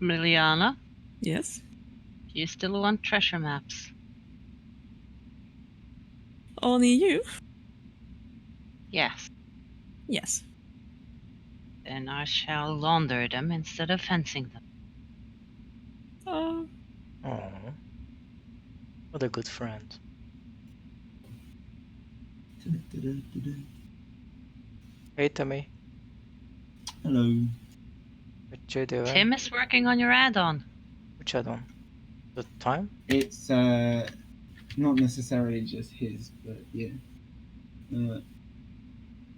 Miliana, Yes? do you still want treasure maps? On EU? Yes. Yes. Then I shall launder them instead of fencing them. Uh, Oh, what a good friend. Hey, Timmy. Hello. What you doing? Tim is working on your add-on. Which add-on? The time? It's not necessarily just his, but yeah.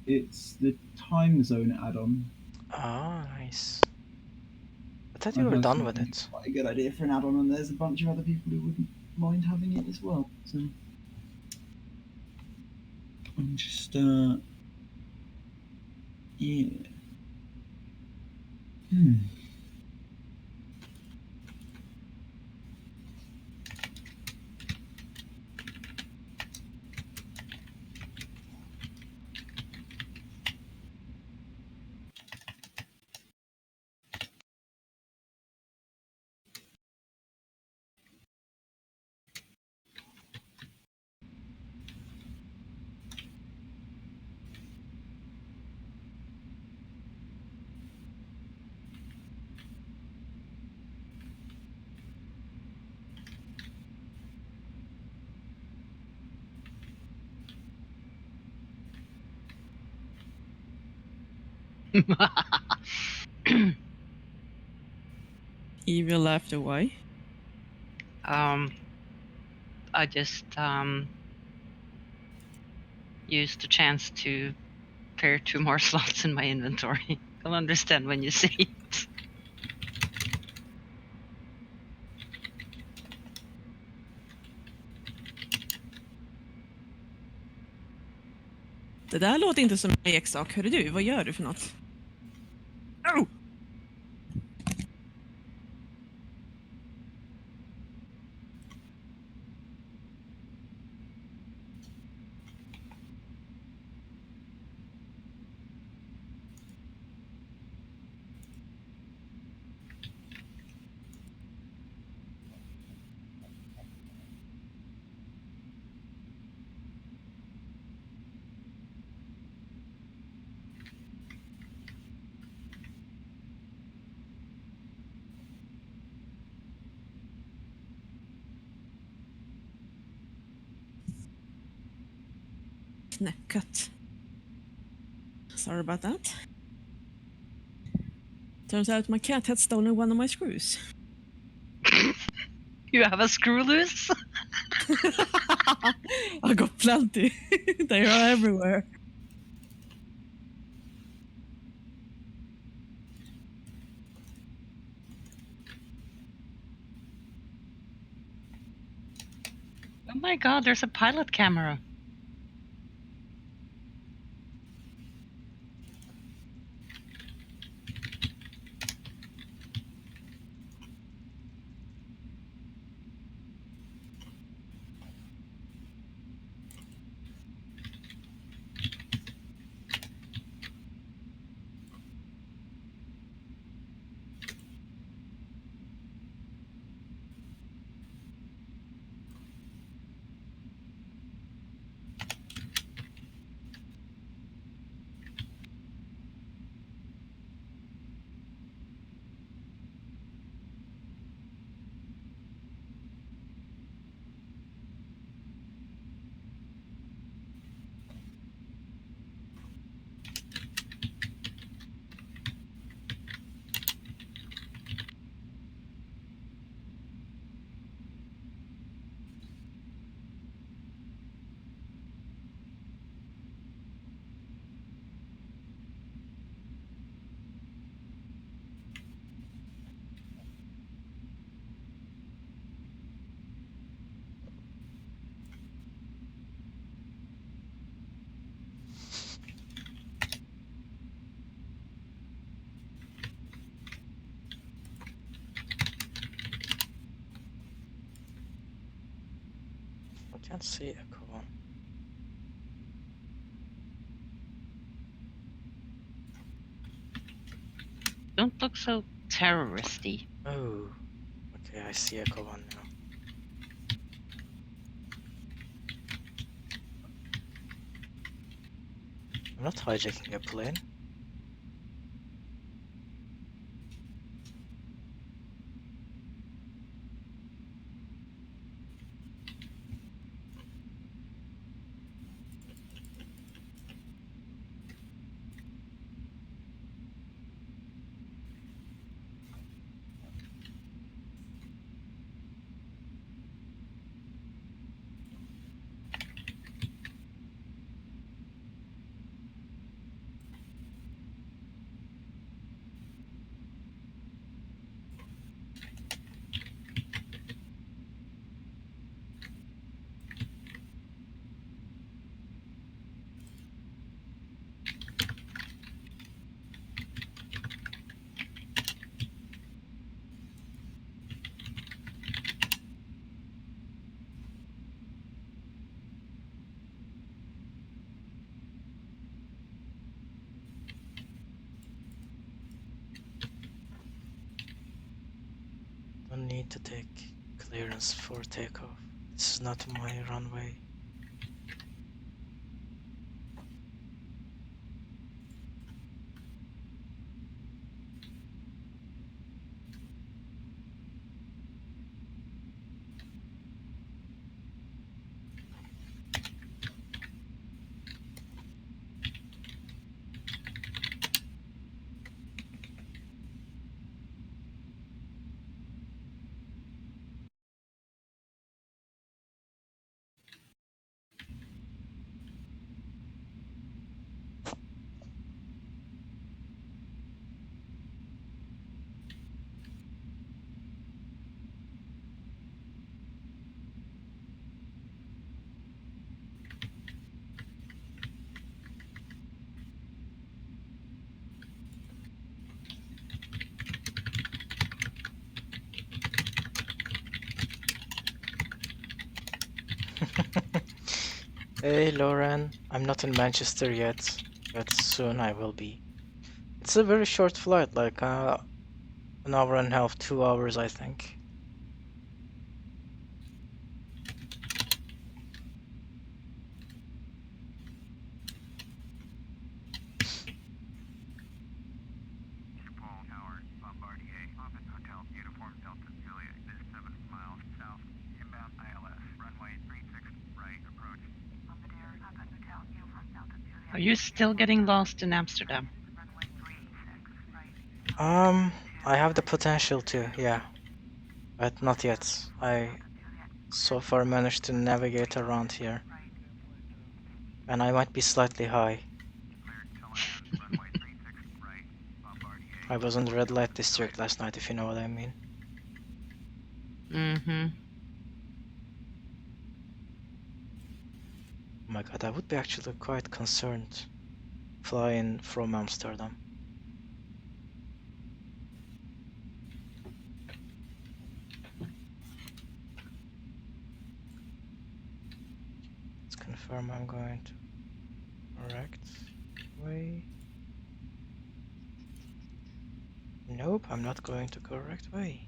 It's the time zone add-on. Ah, nice. I thought I you were done personally with think it. it's quite a good idea for an add-on, and there's a bunch of other people who wouldn't mind having it as well. So I'm just yeah. Evil laughed away. I just used the chance to pair 2 more slots in my inventory. You'll understand when you see it. Det där låter inte som en leksak. Hörru du, vad gör du för något? Oh! Snapcut. Sorry about that. Turns out my cat had stolen one of my screws. You have a screw loose? I got plenty. They are everywhere. Oh my god, there's a pilot camera. I can't see Echo. Don't look so terroristy. Oh. Okay, I see Echo 1 now. I'm not hijacking a plane. Don't need to take clearance for takeoff. This is not my runway. Hey Lauren, I'm not in Manchester yet, but soon I will be. It's a very short flight, like an hour and a half, 2 hours I think. Are you still getting lost in Amsterdam? I have the potential to, yeah, but not yet. I so far managed to navigate around here, and I might be slightly high. I was in the red light district last night, if you know what I mean. Mm-hmm. Oh my god, I would be actually quite concerned flying from Amsterdam. Let's confirm I'm going to correct way. Nope, I'm not going to correct way.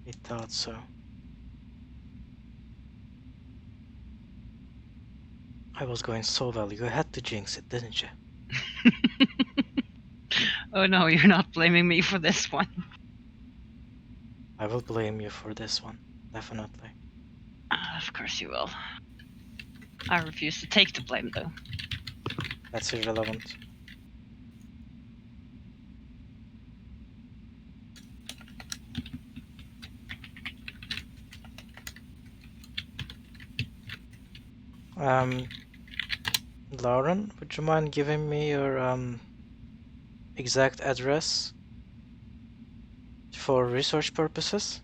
It thought so. I was going so well, you had to jinx it, didn't you? Oh no, you're not blaming me for this one. I will blame you for this one, definitely. Of course you will. I refuse to take the blame though. That's irrelevant. Lauren, would you mind giving me your exact address for research purposes?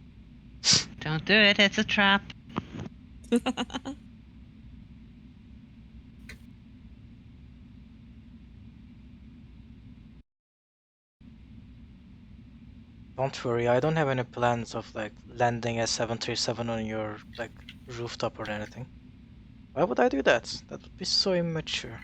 Don't do it, it's a trap. Don't worry, I don't have any plans of like landing a 737 on your like rooftop or anything. Why would I do that? That would be so immature.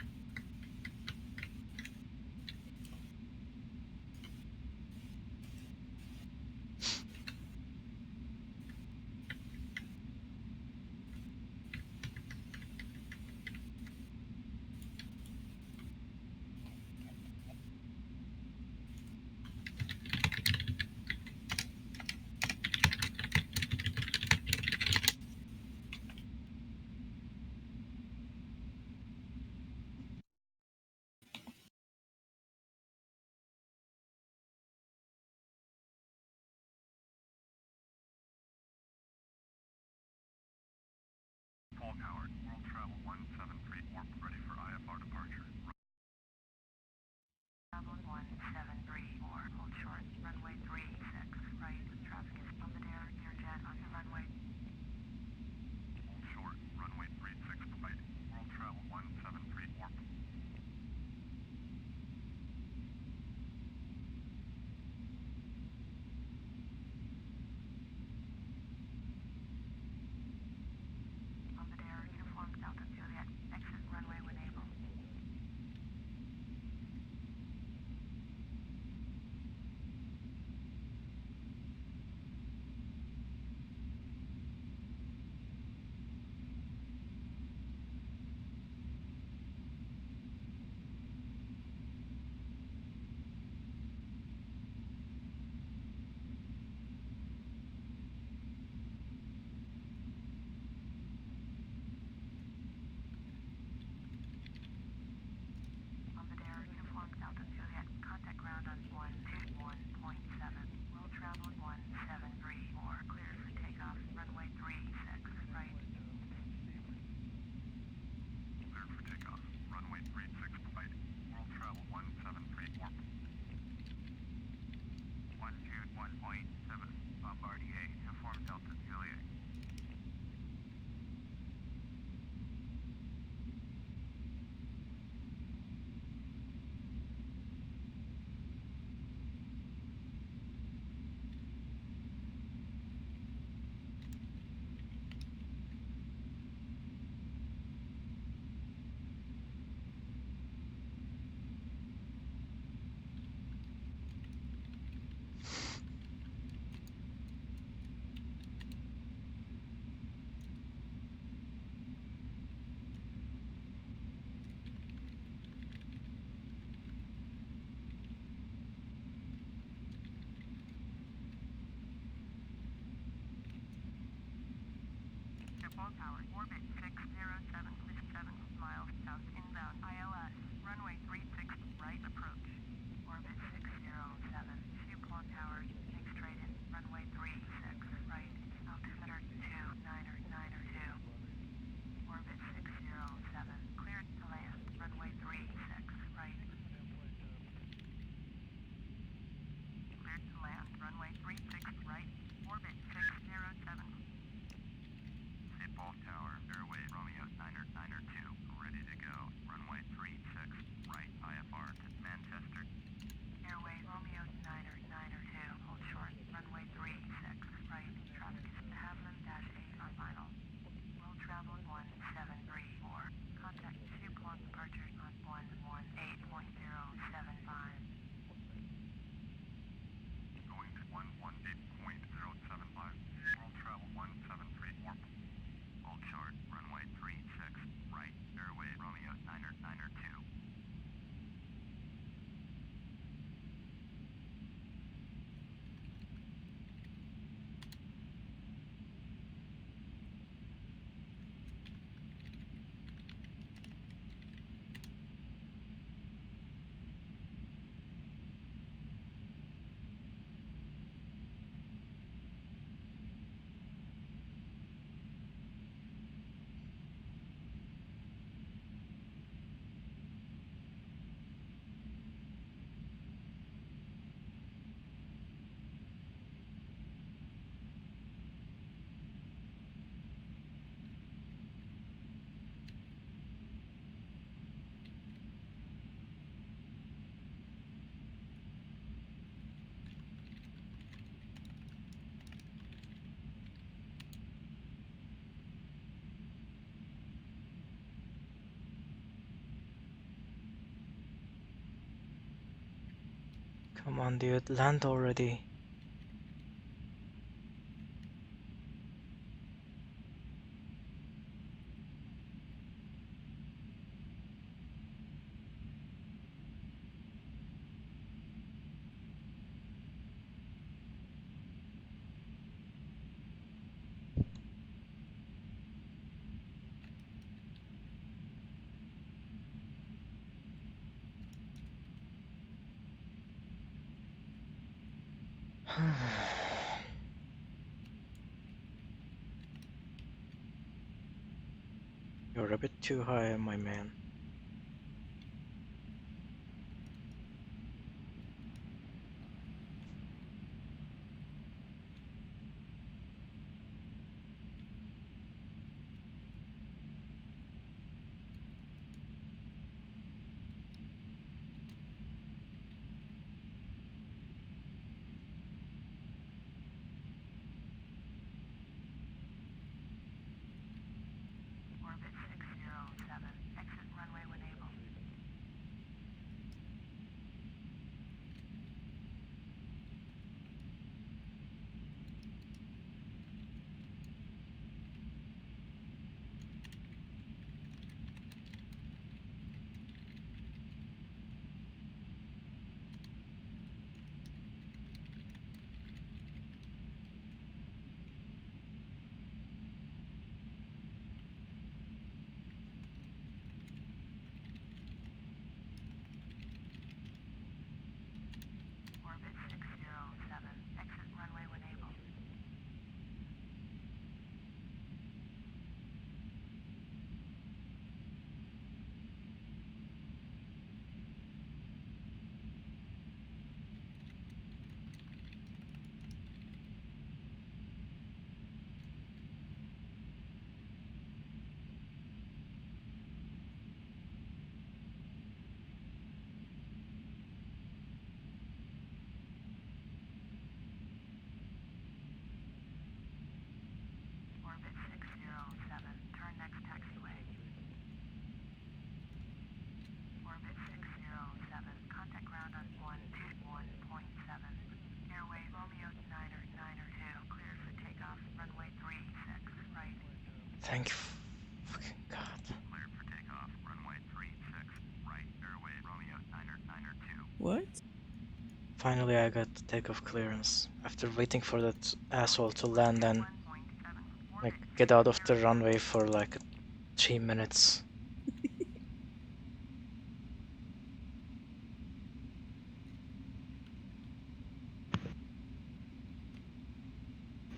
Come on, dude, land already. You're a bit too high, my man. Thank you. Fucking God. What? Finally, I got takeoff clearance after waiting for that asshole to land and Like, get out of the runway for like 3 minutes.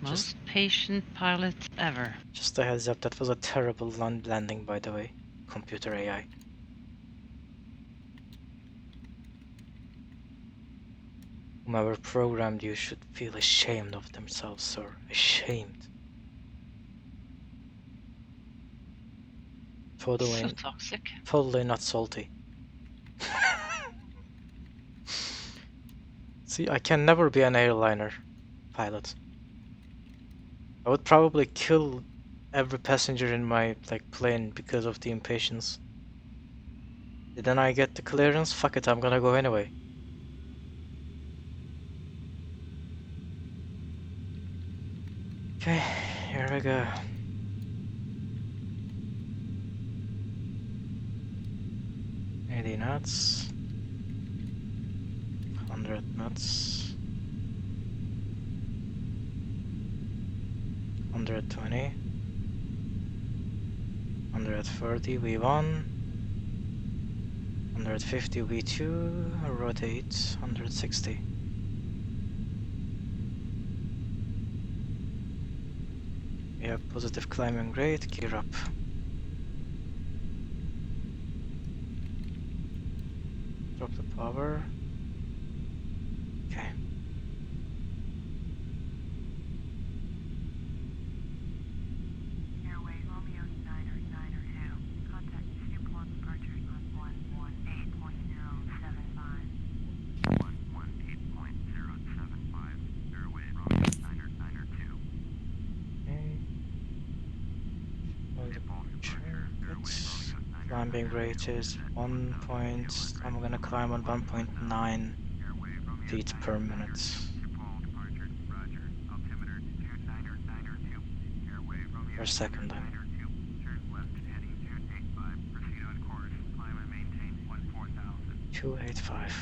Most patient pilot ever. Just a heads up, that was a terrible landing, by the way. Computer AI. Whomever programmed you should feel ashamed of themselves, sir. Ashamed. So Totally, toxic. totally not salty. See, I can never be an airliner pilot. I would probably kill every passenger in my plane because of the impatience. Then I get the clearance, fuck it, I'm gonna go anyway. Okay, here we go. 80 knots. 100 knots. 120. 130 V1. 150 V2. Rotate 160. We have positive climbing rate, gear up. Drop the power. Okay. Airway Romeo 902. Contact Newport departure on 118.075. 118.075. Airway Romeo 902. Okay. Well, it's climbing rate is 1 point. I'm gonna climb on 1.9 feet per minute. Per second, I mean. 285.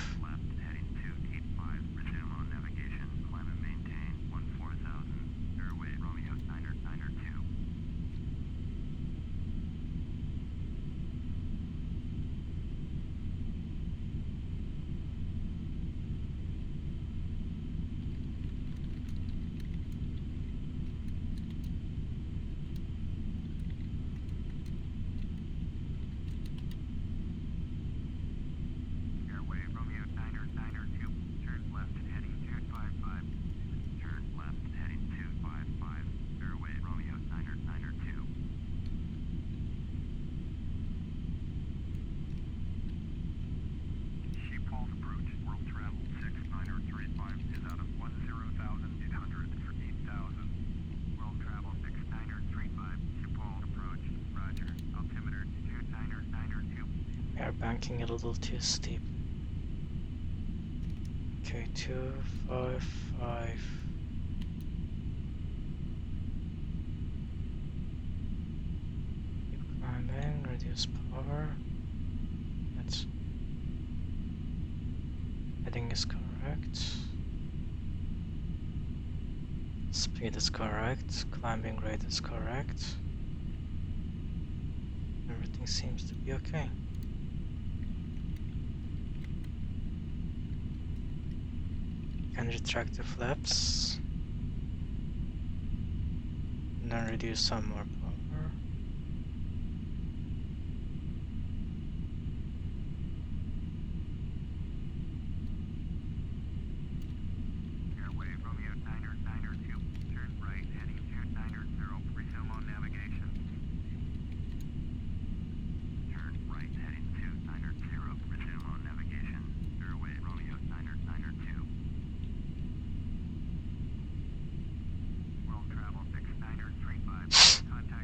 We are banking a little too steep. Okay, 255. Keep climbing, reduce power. That's heading is correct. Speed is correct. Climbing rate is correct. Everything seems to be okay. Can retract the flaps. And then reduce some more power. Airway Romeo 902. Turn right heading 2990. Resume on navigation. Turn right heading 2990. Resume on navigation. Airway Romeo 902. World travel 6935. Contact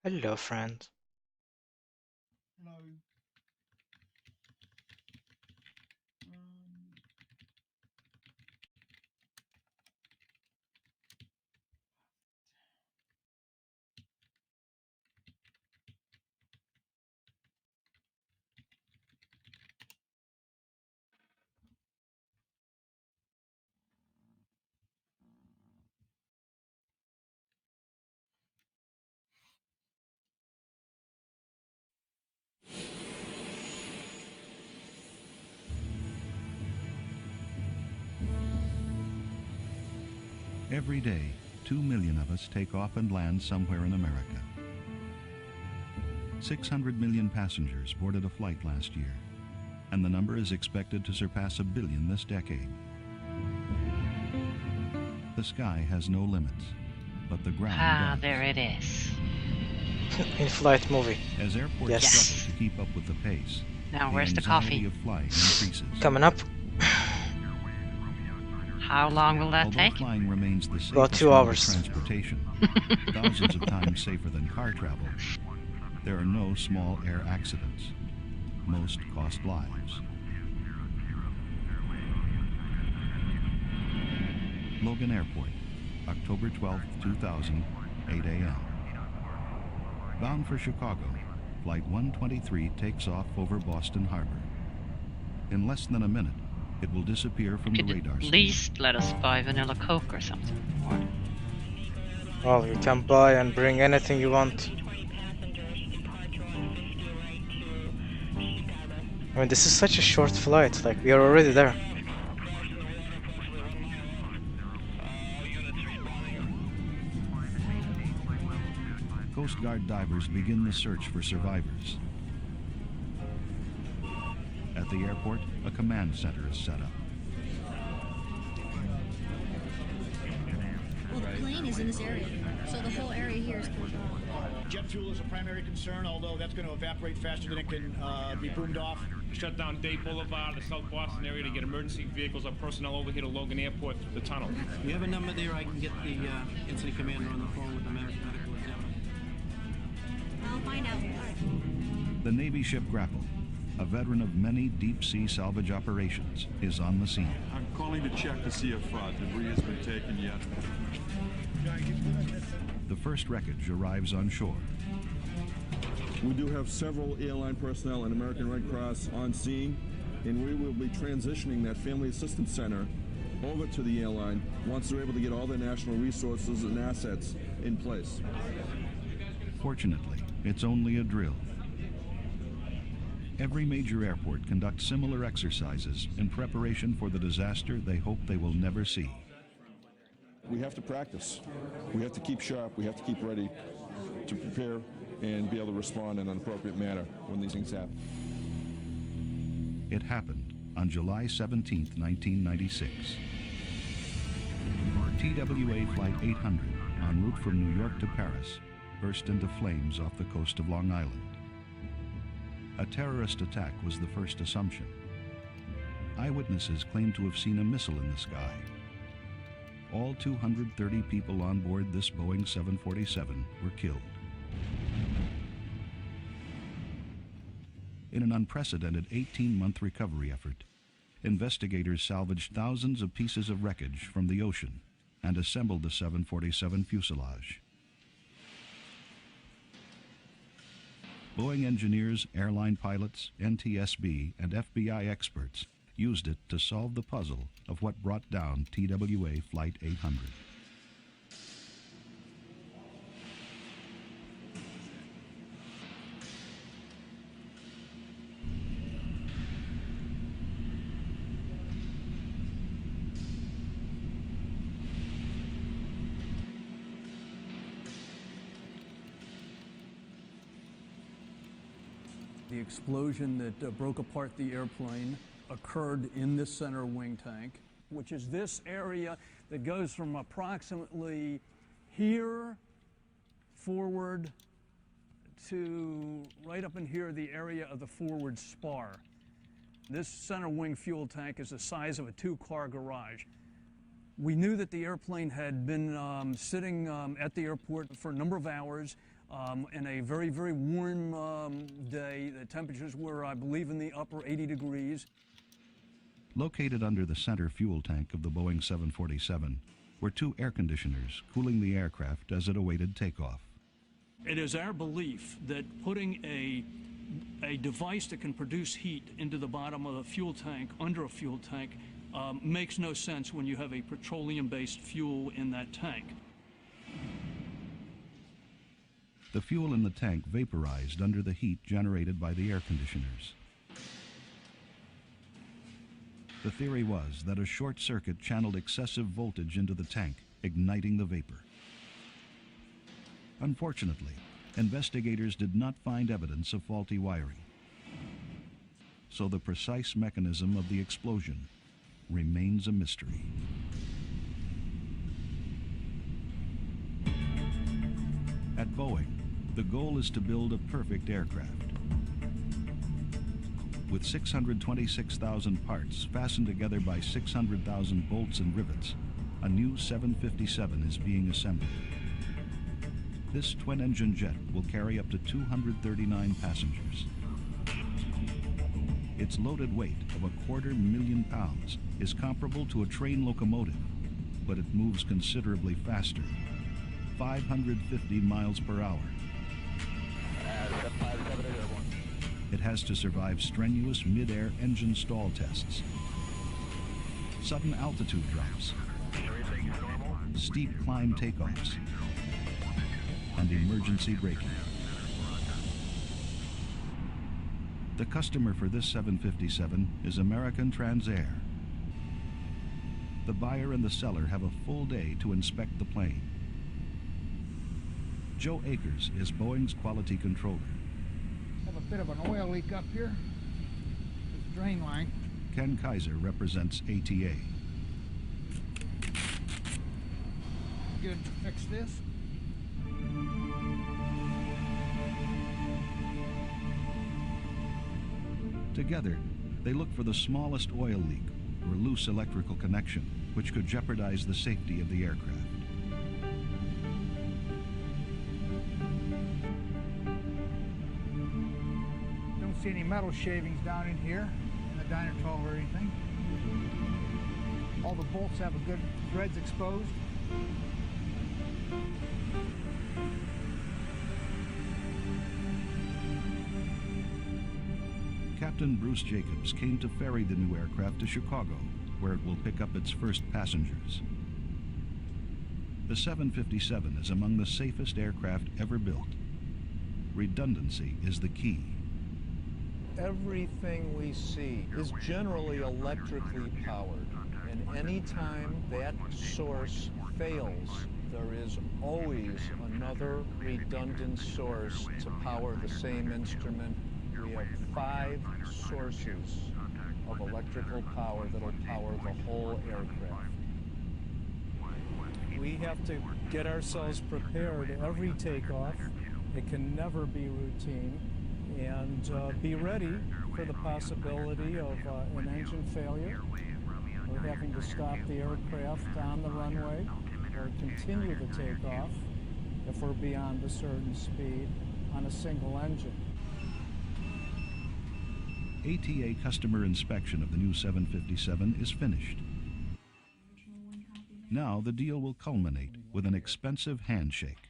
Hello, friend. Hello. Every day, 2 million of us take off and land somewhere in America. 600 million passengers boarded a flight last year, and the number is expected to surpass 1 billion this decade. The sky has no limits, but the ground Ah, does. there it is. In-flight movie. As airports Yes. struggle to keep up with the pace, Now, the where's the anxiety coffee? of flying increases. Coming up. How long will that Although take? flying remains the About safest 2 mode of hours. transportation, thousands of times safer than car travel, there are no small air accidents. Most cost lives. Logan Airport, October 12, 2000, 8 a.m. Bound for Chicago, Flight 123 takes off over Boston Harbor. In less than a minute, it will disappear from the Could radar at screen. least let us buy vanilla Coke or something. Or Well, you can buy and bring anything you want. I mean, this is such a short flight. Like, we are already there. Coast Guard divers begin the search for survivors. At the airport, a command center is set up. Well, the plane is in this area, so the whole area here is controlled. Jet fuel is a primary concern, although that's going to evaporate faster than it can be boomed off. Shut down Day Boulevard, the South Boston area to get emergency vehicles or personnel over here to Logan Airport, the tunnel. You have a number there? I can get the incident commander on the phone with the medical examiner. I'll find out. All right. The Navy ship Grapple, a veteran of many deep-sea salvage operations, is on the scene. I'm calling to check to see if debris has been taken yet. The first wreckage arrives on shore. We do have several airline personnel and American Red Cross on scene, and we will be transitioning that Family Assistance Center over to the airline once they're able to get all their national resources and assets in place. Fortunately, it's only a drill. Every major airport conducts similar exercises in preparation for the disaster they hope they will never see. We have to practice. We have to keep sharp. We have to keep ready to prepare and be able to respond in an appropriate manner when these things happen. It happened on July 17, 1996. TWA Flight 800, en route from New York to Paris, burst into flames off the coast of Long Island. A terrorist attack was the first assumption. Eyewitnesses claimed to have seen a missile in the sky. All 230 people on board this Boeing 747 were killed. In an unprecedented 18-month recovery effort, investigators salvaged thousands of pieces of wreckage from the ocean and assembled the 747 fuselage. Boeing engineers, airline pilots, NTSB, and FBI experts used it to solve the puzzle of what brought down TWA Flight 800. The explosion that broke apart the airplane occurred in this center wing tank, which is this area that goes from approximately here forward to right up in here, the area of the forward spar. This center wing fuel tank is the size of a 2-car garage. We knew that the airplane had been sitting at the airport for a number of hours. In a very, very warm day, the temperatures were, I believe, in the upper 80 degrees. Located under the center fuel tank of the Boeing 747 were two air conditioners cooling the aircraft as it awaited takeoff. It is our belief that putting a device that can produce heat into the bottom of a fuel tank, under a fuel tank, makes no sense when you have a petroleum-based fuel in that tank. The fuel in the tank vaporized under the heat generated by the air conditioners. The theory was that a short circuit channeled excessive voltage into the tank, igniting the vapor. Unfortunately, investigators did not find evidence of faulty wiring. So the precise mechanism of the explosion remains a mystery. At Boeing, the goal is to build a perfect aircraft. With 626,000 parts fastened together by 600,000 bolts and rivets, a new 757 is being assembled. This twin-engine jet will carry up to 239 passengers. Its loaded weight of 250,000 pounds is comparable to a train locomotive, but it moves considerably faster, 550 miles per hour. It has to survive strenuous mid-air engine stall tests, sudden altitude drops, steep climb takeoffs, and emergency braking. The customer for this 757 is American Transair. The buyer and the seller have a full day to inspect the plane. Joe Akers is Boeing's quality controller. Have a bit of an oil leak up here. This drain line. Ken Kaiser represents ATA. Good to fix this. Together, they look for the smallest oil leak or loose electrical connection, which could jeopardize the safety of the aircraft. Don't see any metal shavings down in here, in the dynatol or anything. All the bolts have a good threads exposed. Captain Bruce Jacobs came to ferry the new aircraft to Chicago, where it will pick up its first passengers. The 757 is among the safest aircraft ever built. Redundancy is the key. Everything we see is generally electrically powered, and anytime that source fails, there is always another redundant source to power the same instrument. We have 5 sources of electrical power that will power the whole aircraft. We have to get ourselves prepared every takeoff. It can never be routine. And be ready for the possibility of an engine failure, or having to stop the aircraft on the runway, or continue the takeoff if we're beyond a certain speed on a single engine. ATA customer inspection of the new 757 is finished. Now the deal will culminate with an expensive handshake.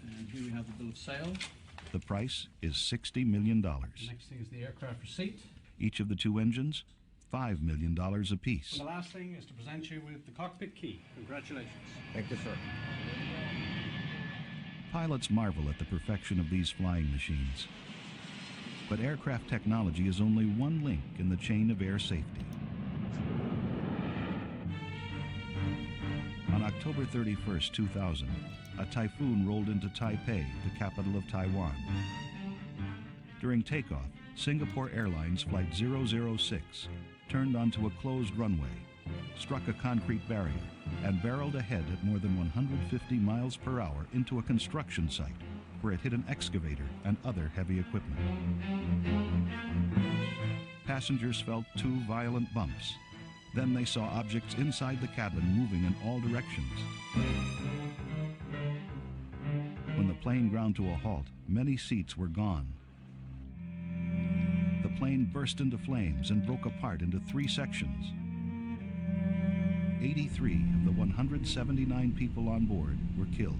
And here we have the bill of sale. The price is $60 million. The next thing is the aircraft receipt. Each of the 2 engines, $5 million apiece. And the last thing is to present you with the cockpit key. Congratulations. Thank you, sir. Pilots marvel at the perfection of these flying machines. But aircraft technology is only one link in the chain of air safety. On October 31st, 2000, a typhoon rolled into Taipei, the capital of Taiwan. During takeoff, Singapore Airlines Flight 006 turned onto a closed runway, struck a concrete barrier, and barreled ahead at more than 150 miles per hour into a construction site, where it hit an excavator and other heavy equipment. Passengers felt 2 violent bumps. Then they saw objects inside the cabin moving in all directions. When the plane ground to a halt, many seats were gone. The plane burst into flames and broke apart into 3 sections. 83 of the 179 people on board were killed.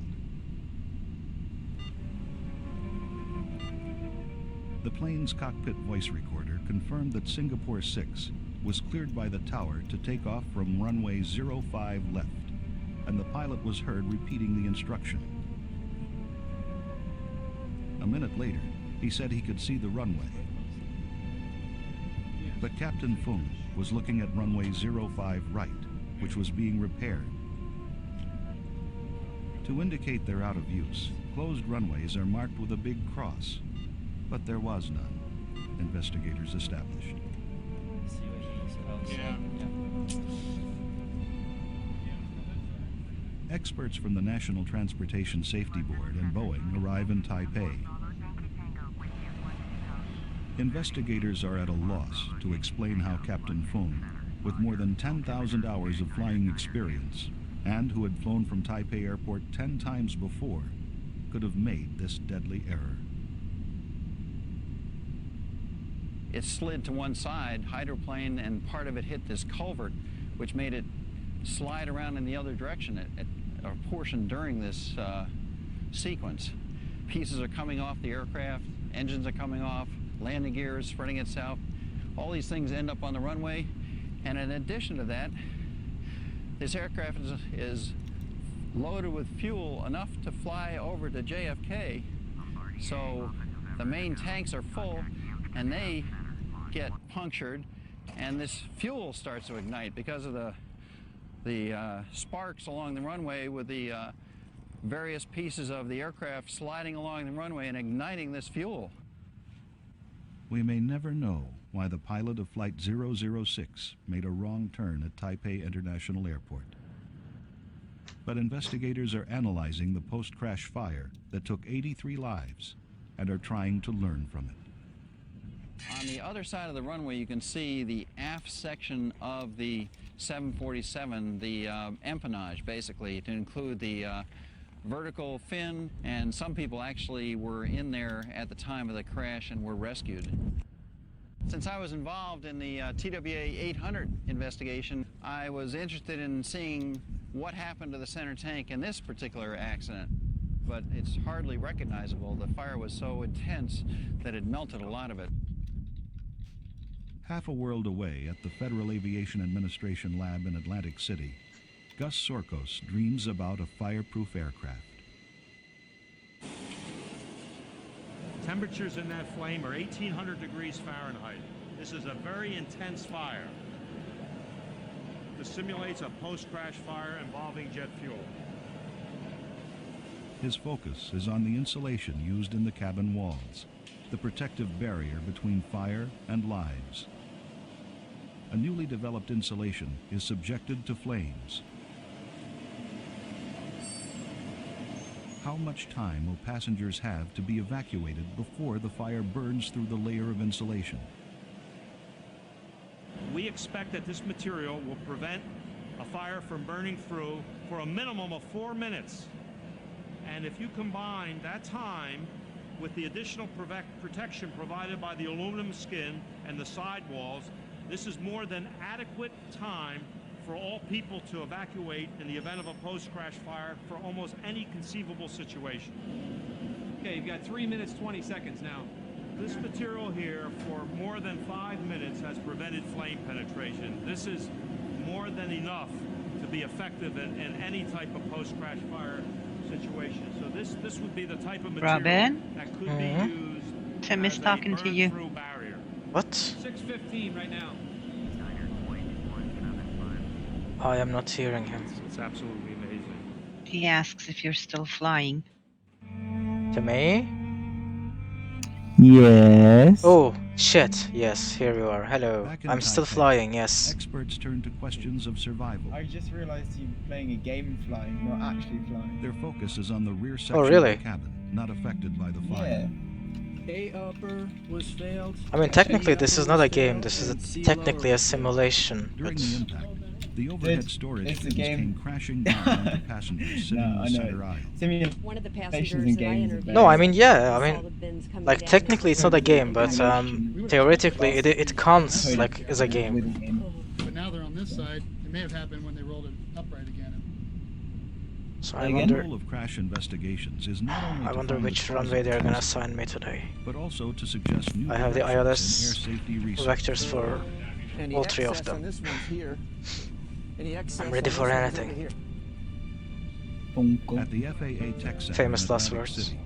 The plane's cockpit voice recorder confirmed that Singapore 6 was cleared by the tower to take off from runway 05 left, and the pilot was heard repeating the instruction. A minute later, he said he could see the runway. But Captain Fung was looking at runway 05 right, which was being repaired. To indicate they're out of use, closed runways are marked with a big cross, but there was none, investigators established. Experts from the National Transportation Safety Board and Boeing arrive in Taipei. Investigators are at a loss to explain how Captain Fung, with more than 10,000 hours of flying experience, and who had flown from Taipei Airport 10 times before, could have made this deadly error. It slid to one side, hydroplane, and part of it hit this culvert, which made it slide around in the other direction at a portion during this sequence. Pieces are coming off the aircraft, engines are coming off, landing gear is spreading itself. All these things end up on the runway, and in addition to that, this aircraft is loaded with fuel enough to fly over to JFK, so the main tanks are full, and they get punctured, and this fuel starts to ignite because of the sparks along the runway with the various pieces of the aircraft sliding along the runway and igniting this fuel. We may never know why the pilot of Flight 006 made a wrong turn at Taipei International Airport. But investigators are analyzing the post-crash fire that took 83 lives and are trying to learn from it. On the other side of the runway, you can see the aft section of the 747, the empennage, basically, to include the vertical fin, and some people actually were in there at the time of the crash and were rescued. Since I was involved in the TWA-800 investigation, I was interested in seeing what happened to the center tank in this particular accident. But it's hardly recognizable. The fire was so intense that it melted a lot of it. Half a world away at the Federal Aviation Administration lab in Atlantic City, Gus Sorkos dreams about a fireproof aircraft. Temperatures in that flame are 1,800 degrees Fahrenheit. This is a very intense fire. This simulates a post-crash fire involving jet fuel. His focus is on the insulation used in the cabin walls, the protective barrier between fire and lives. A newly developed insulation is subjected to flames. How much time will passengers have to be evacuated before the fire burns through the layer of insulation? We expect that this material will prevent a fire from burning through for a minimum of 4 minutes. And if you combine that time with the additional protection provided by the aluminum skin and the sidewalls, this is more than adequate time for all people to evacuate in the event of a post-crash fire for almost any conceivable situation. Okay, you've got 3 minutes, 20 seconds now. This material here for more than 5 minutes has prevented flame penetration. This is more than enough to be effective in any type of post-crash fire situation. So this would be the type of material Robin? that could be used Tim is as talking a to you. burn-through barrier. What? 6:15 right now. I am not hearing him. It's absolutely amazing. He asks if you're still flying. To me? Yes. Oh, shit. Yes, here you are. Hello. Back in I'm still Taipei, flying, yes. Experts turn to questions of survival. I just realized you were playing a game flying, not actually flying. Their focus is on the rear section really? of the cabin, not affected by the fire. A upper was failed. I mean, technically this is not a game, this is technically a simulation. During But the impact, The overhead storage bins came crashing down onto passengers sitting in the center aisle. One of the passengers that I interviewed. No, I mean, yeah, I saw the bins mean, coming like down technically it's not a game, but and- theoretically it counts like as a game. But now they're on this side. It may have happened when they rolled it upright again. So I The wonder, goal of crash investigations is not only I to wonder find the which cause runway of they're the gonna accident, assign me today. but also to suggest new I have the directions ILS in air safety research. vectors for And the all three of excess on them. this one's here. And the excess I'm ready on for this one's anything. over here. At the FAA Tech Center Famous in last Atlantic words. City,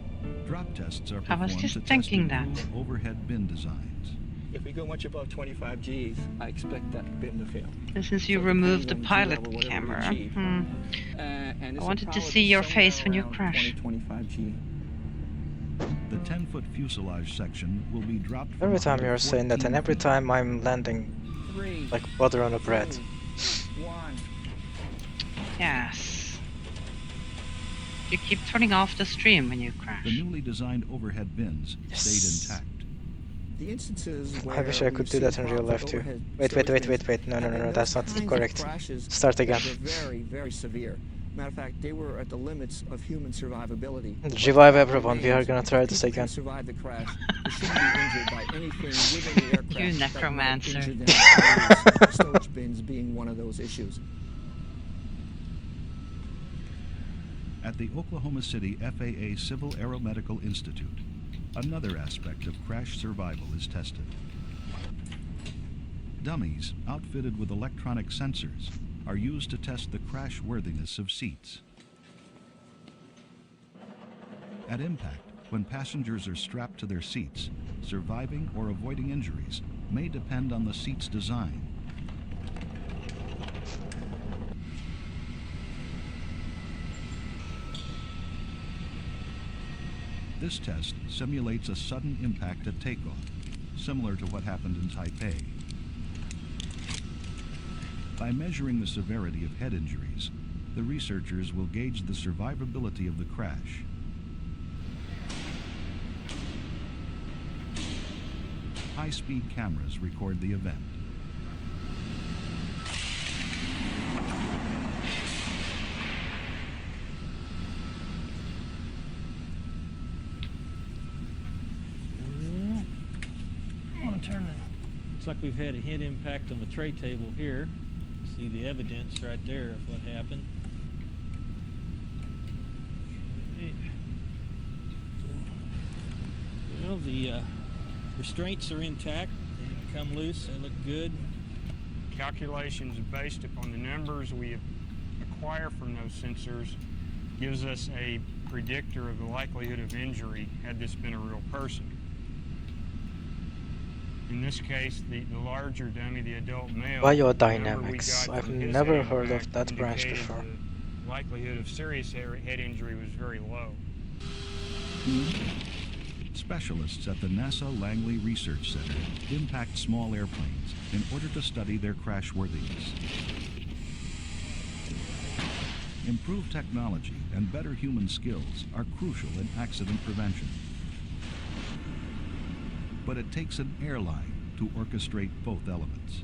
drop tests are I performed was just to test thinking improved that. overhead bin designs. If we go much above 25 Gs, I expect that bin to fail. Since you So it removed the depends on pilot G level, whatever we camera, achieve. And I this will wanted to probably see be your somewhere face when you around crash. 20-25 G. The 10-foot fuselage section will be dropped from Every a time height you're of saying that, and 14 every feet. time I'm landing like butter on a bread. Yes. You keep turning off the stream when you The crash. newly designed overhead bins stayed intact. The instances I where wish I we could see do that in a real problem life with too. overhead Wait, storage bins, no, and no, those that's not kinds of correct. crashes, Start again. They're very, very severe. Matter of fact, they were at the limits of human survivability. Revive everyone, we are gonna try this People can again. survive the crash. They shouldn't be injured by anything within the aircraft. You that might necromancer. injure them. Storage bins being one of those issues. At the Oklahoma City FAA Civil Aeromedical Institute, another aspect of crash survival is tested. Dummies, outfitted with electronic sensors, are used to test the crash worthiness of seats. At impact, when passengers are strapped to their seats, surviving or avoiding injuries may depend on the seat's design. This test simulates a sudden impact at takeoff, similar to what happened in Taipei. By measuring the severity of head injuries, the researchers will gauge the survivability of the crash. High-speed cameras record the event. Looks like we've had a head impact on the tray table here. See the evidence right there of what happened. Well, the restraints are intact. They didn't come loose. They look good. Calculations based upon the numbers we acquire from those sensors gives us a predictor of the likelihood of injury had this been a real person. In this case, the larger dummy, the adult male, Biodynamics. I've never heard of that branch indicated before. The likelihood of serious head injury was very low. Specialists at the NASA Langley Research Center impact small airplanes in order to study their crashworthiness. Improved technology and better human skills are crucial in accident prevention. But it takes an airline to orchestrate both elements.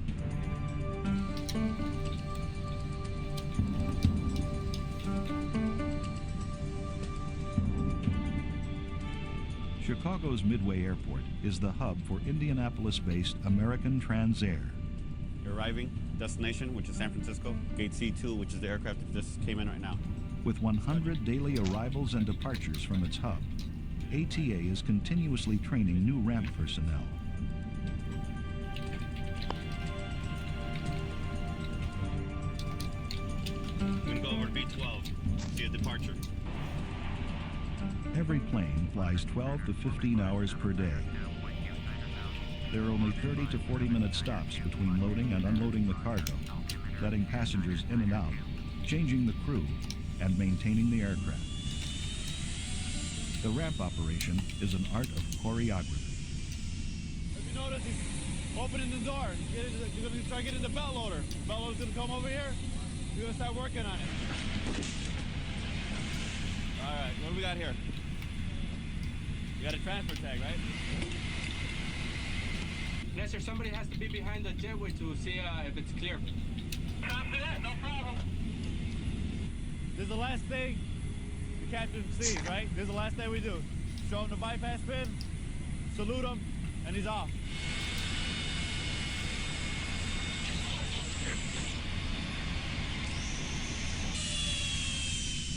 Chicago's Midway Airport is the hub for Indianapolis-based American Transair. You're arriving, destination, which is San Francisco, gate C2, which is the aircraft that just came in right now. With 100 daily arrivals and departures from its hub, ATA is continuously training new ramp personnel. I'm going to go over to B12, see a departure. Every plane flies 12 to 15 hours per day. There are only 30 to 40-minute stops between loading and unloading the cargo, letting passengers in and out, changing the crew, and maintaining the aircraft. The ramp operation is an art of choreography. If you notice, he's opening the door. You're going to start getting the belt loader. The belt loader's going to come over here. We're going to start working on it. All right, what do we got here? You got a transfer tag, right? Yes, sir. Somebody has to be behind the jetway to see if it's clear. Copy that. no problem. This is the last thing the captain sees, right? This is the last thing we do. Show him the bypass pin, salute him, and he's off.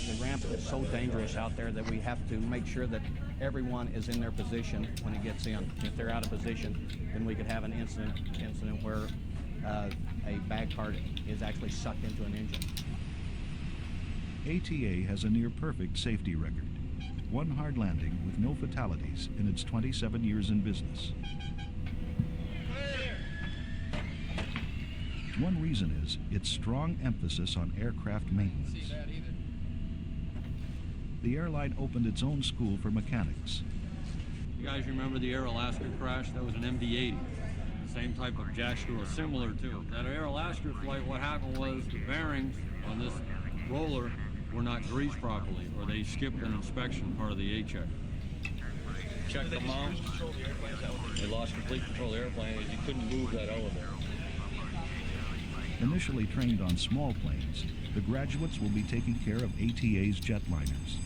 The ramp is so dangerous out there that we have to make sure that everyone is in their position when it gets in. If they're out of position, then we could have an incident where a bag cart is actually sucked into an engine. ATA has a near-perfect safety record. One hard landing with no fatalities in its 27 years in business. One reason is its strong emphasis on aircraft maintenance. The airline opened its own school for mechanics. You guys remember the Air Alaska crash? That was an MD-80. The same type of jack screw, or similar to it. That Air Alaska flight, what happened was the bearings on this roller were not greased properly, or they skipped an inspection part of the A-check. Checked them out. They lost complete control of the airplane. You couldn't move that element. Initially trained on small planes, the graduates will be taking care of ATA's jetliners.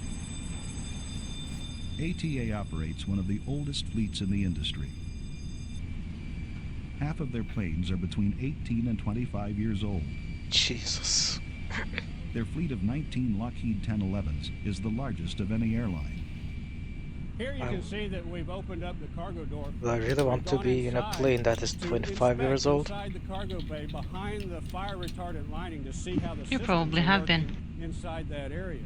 ATA operates one of the oldest fleets in the industry. Half of their planes are between 18 and 25 years old. Jesus. Their fleet of 19 Lockheed 1011s is the largest of any airline. Here you can see that we've opened up the cargo door. I really want to be in a plane that is 25 years old. Inside the cargo bay behind the fire retardant lining to see how the You probably have been inside that area.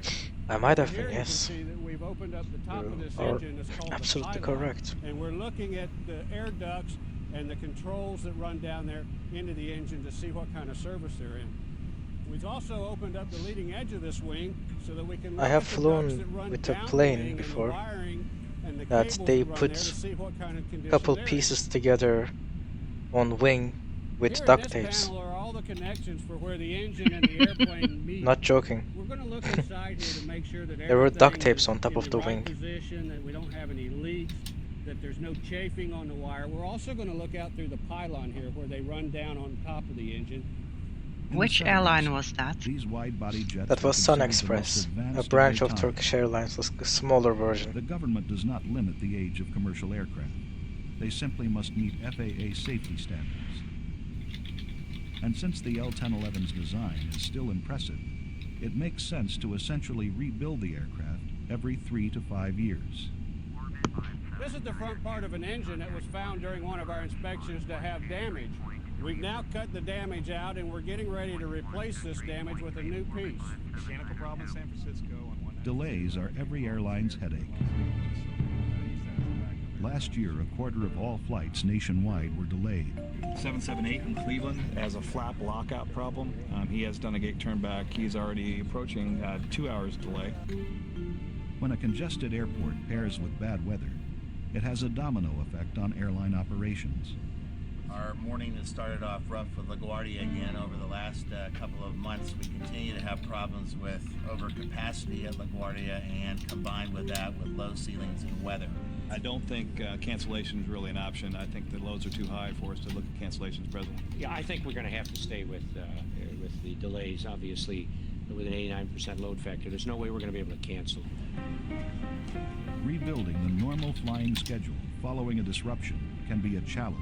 I might have Here been, you yes. can see that we've opened up the top of this You are engine. It's called absolutely the pylon, correct. and we're looking at the air ducts and the controls that run down there into the engine to see what kind of service they're in. We've also opened up the leading edge of this wing so that we can look I have at the ducts that flown run with a down the plane wing and the before wiring and the that cables they that run put there to see what kind of condition couple they're in. pieces together on wing with Here duct in this tapes. panel are all the connections for where the engine and the airplane meet. Not joking. We're going to look inside here to make sure that There were duct everything tapes on top is of in the right wing. position, that we don't have any leaks, that there's no chafing on the wire. We're also going to look out through the pylon here where they run down on top of the engine. In Which the airline was that? These wide-body jets That are was Sun considered the most Express, a advanced branch their of time. Turkish Airlines, a smaller version. The government does not limit the age of commercial aircraft. They simply must meet FAA safety standards. And since the L-1011's design is still impressive, it makes sense to essentially rebuild the aircraft every 3 to 5 years. This is the front part of an engine that was found during one of our inspections to have damage. We've now cut the damage out and we're getting ready to replace this damage with a new piece. Mechanical problem in San Francisco on one. Delays are every airline's headache. Last year, a quarter of all flights nationwide were delayed. 778 in Cleveland has a flap lockout problem. He has done a gate turn back. He's already approaching 2 hours delay. When a congested airport pairs with bad weather, it has a domino effect on airline operations. Our morning has started off rough with LaGuardia again. Over the last couple of months, we continue to have problems with overcapacity at LaGuardia, and combined with that with low ceilings and weather. I don't think cancellation is really an option. I think the loads are too high for us to look at cancellations presently. Yeah, I think we're going to have to stay with the delays. Obviously, with an 89% load factor, there's no way we're going to be able to cancel. Rebuilding the normal flying schedule following a disruption can be a challenge.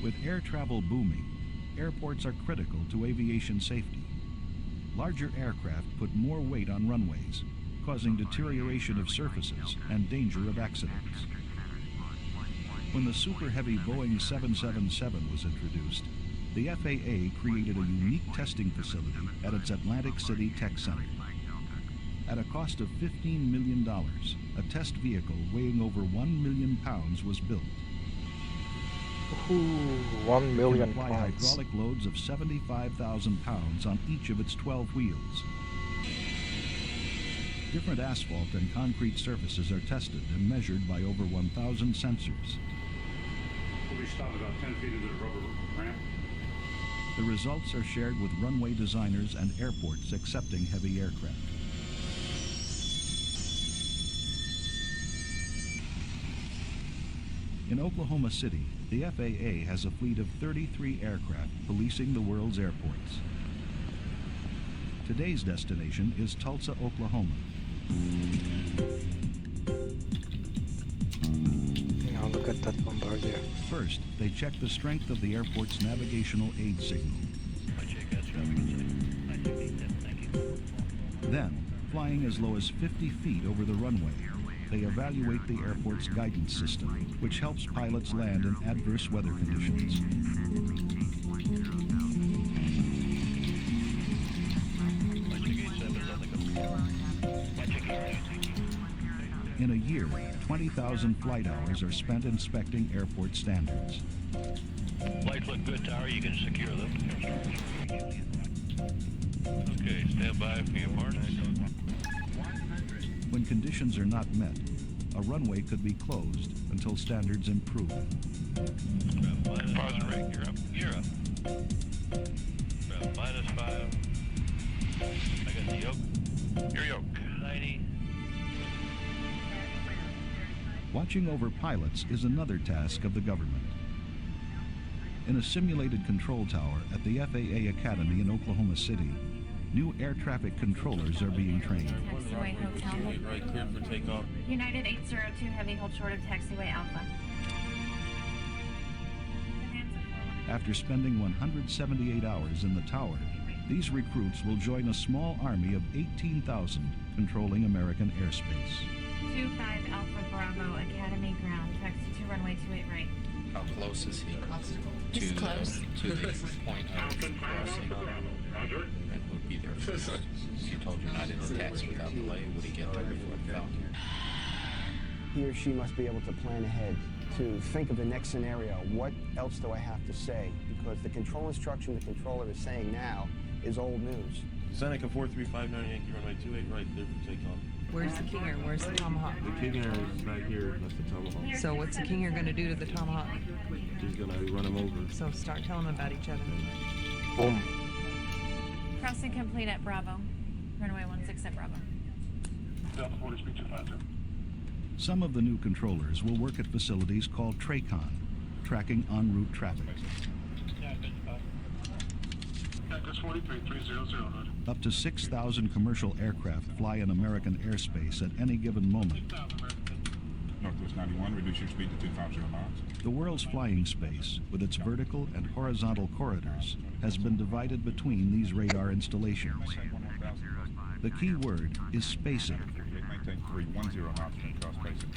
With air travel booming, airports are critical to aviation safety. Larger aircraft put more weight on runways, causing deterioration of surfaces and danger of accidents. When the super heavy Boeing 777 was introduced, the FAA created a unique testing facility at its Atlantic City Tech Center. At a cost of $15 million, a test vehicle weighing over 1 million pounds was built. Ooh, 1 million It can apply pounds. hydraulic loads of 75,000 pounds on each of its 12 wheels. Different asphalt and concrete surfaces are tested and measured by over 1,000 sensors. We stop about 10 feet into the rubber ramp. The results are shared with runway designers and airports accepting heavy aircraft. In Oklahoma City, the FAA has a fleet of 33 aircraft policing the world's airports. Today's destination is Tulsa, Oklahoma. Now look at that bombardier. First, they check the strength of the airport's navigational aid signal. Then, flying as low as 50 feet over the runway, they evaluate the airport's guidance system, which helps pilots land in adverse weather conditions. In a year, 20,000 flight hours are spent inspecting airport standards. Flights look good, Tower. You can secure them. Okay, stand by for your marks. When conditions are not met, a runway could be closed until standards improve. Pause and rig. You're up. You're up. -5. I got the yoke. Your yoke. 90. Watching over pilots is another task of the government. In a simulated control tower at the FAA Academy in Oklahoma City, new air traffic controllers are being trained. Taxiway Hotel. Right, clear for takeoff. United 802 Heavy, hold short of Taxiway Alpha. After spending 178 hours in the tower, these recruits will join a small army of 18,000 controlling American airspace. 25 Alpha Bravo, Academy ground, taxi to runway 28 right. How close is he He's close. to the point of crossing? And would be there first? You told you not in the taxi without delay. Would he get there before it fell? He or she must be able to plan ahead, to think of the next scenario. What else do I have to say? Because the control instruction the controller is saying now is old news. Seneca 435 Yankee runway 28 right, clear for takeoff. Where's the King Air? Where's the Tomahawk? The King Air is back here, that's the Tomahawk. So what's the King Air going to do to the Tomahawk? He's gonna run him over. So start telling them about each other. Boom. Crossing complete at Bravo. Runway 16 at Bravo. Delta 40, speed 250. Some of the new controllers will work at facilities called TRACON, tracking en route traffic. Cactus 43, 300. Up to 6,000 commercial aircraft fly in American airspace at any given moment. Northwest 91, reduce your speed to 250 knots. The world's flying space, with its vertical and horizontal corridors, has been divided between these radar installations. The key word is spacing. Maintain 310 knots from cross spacing.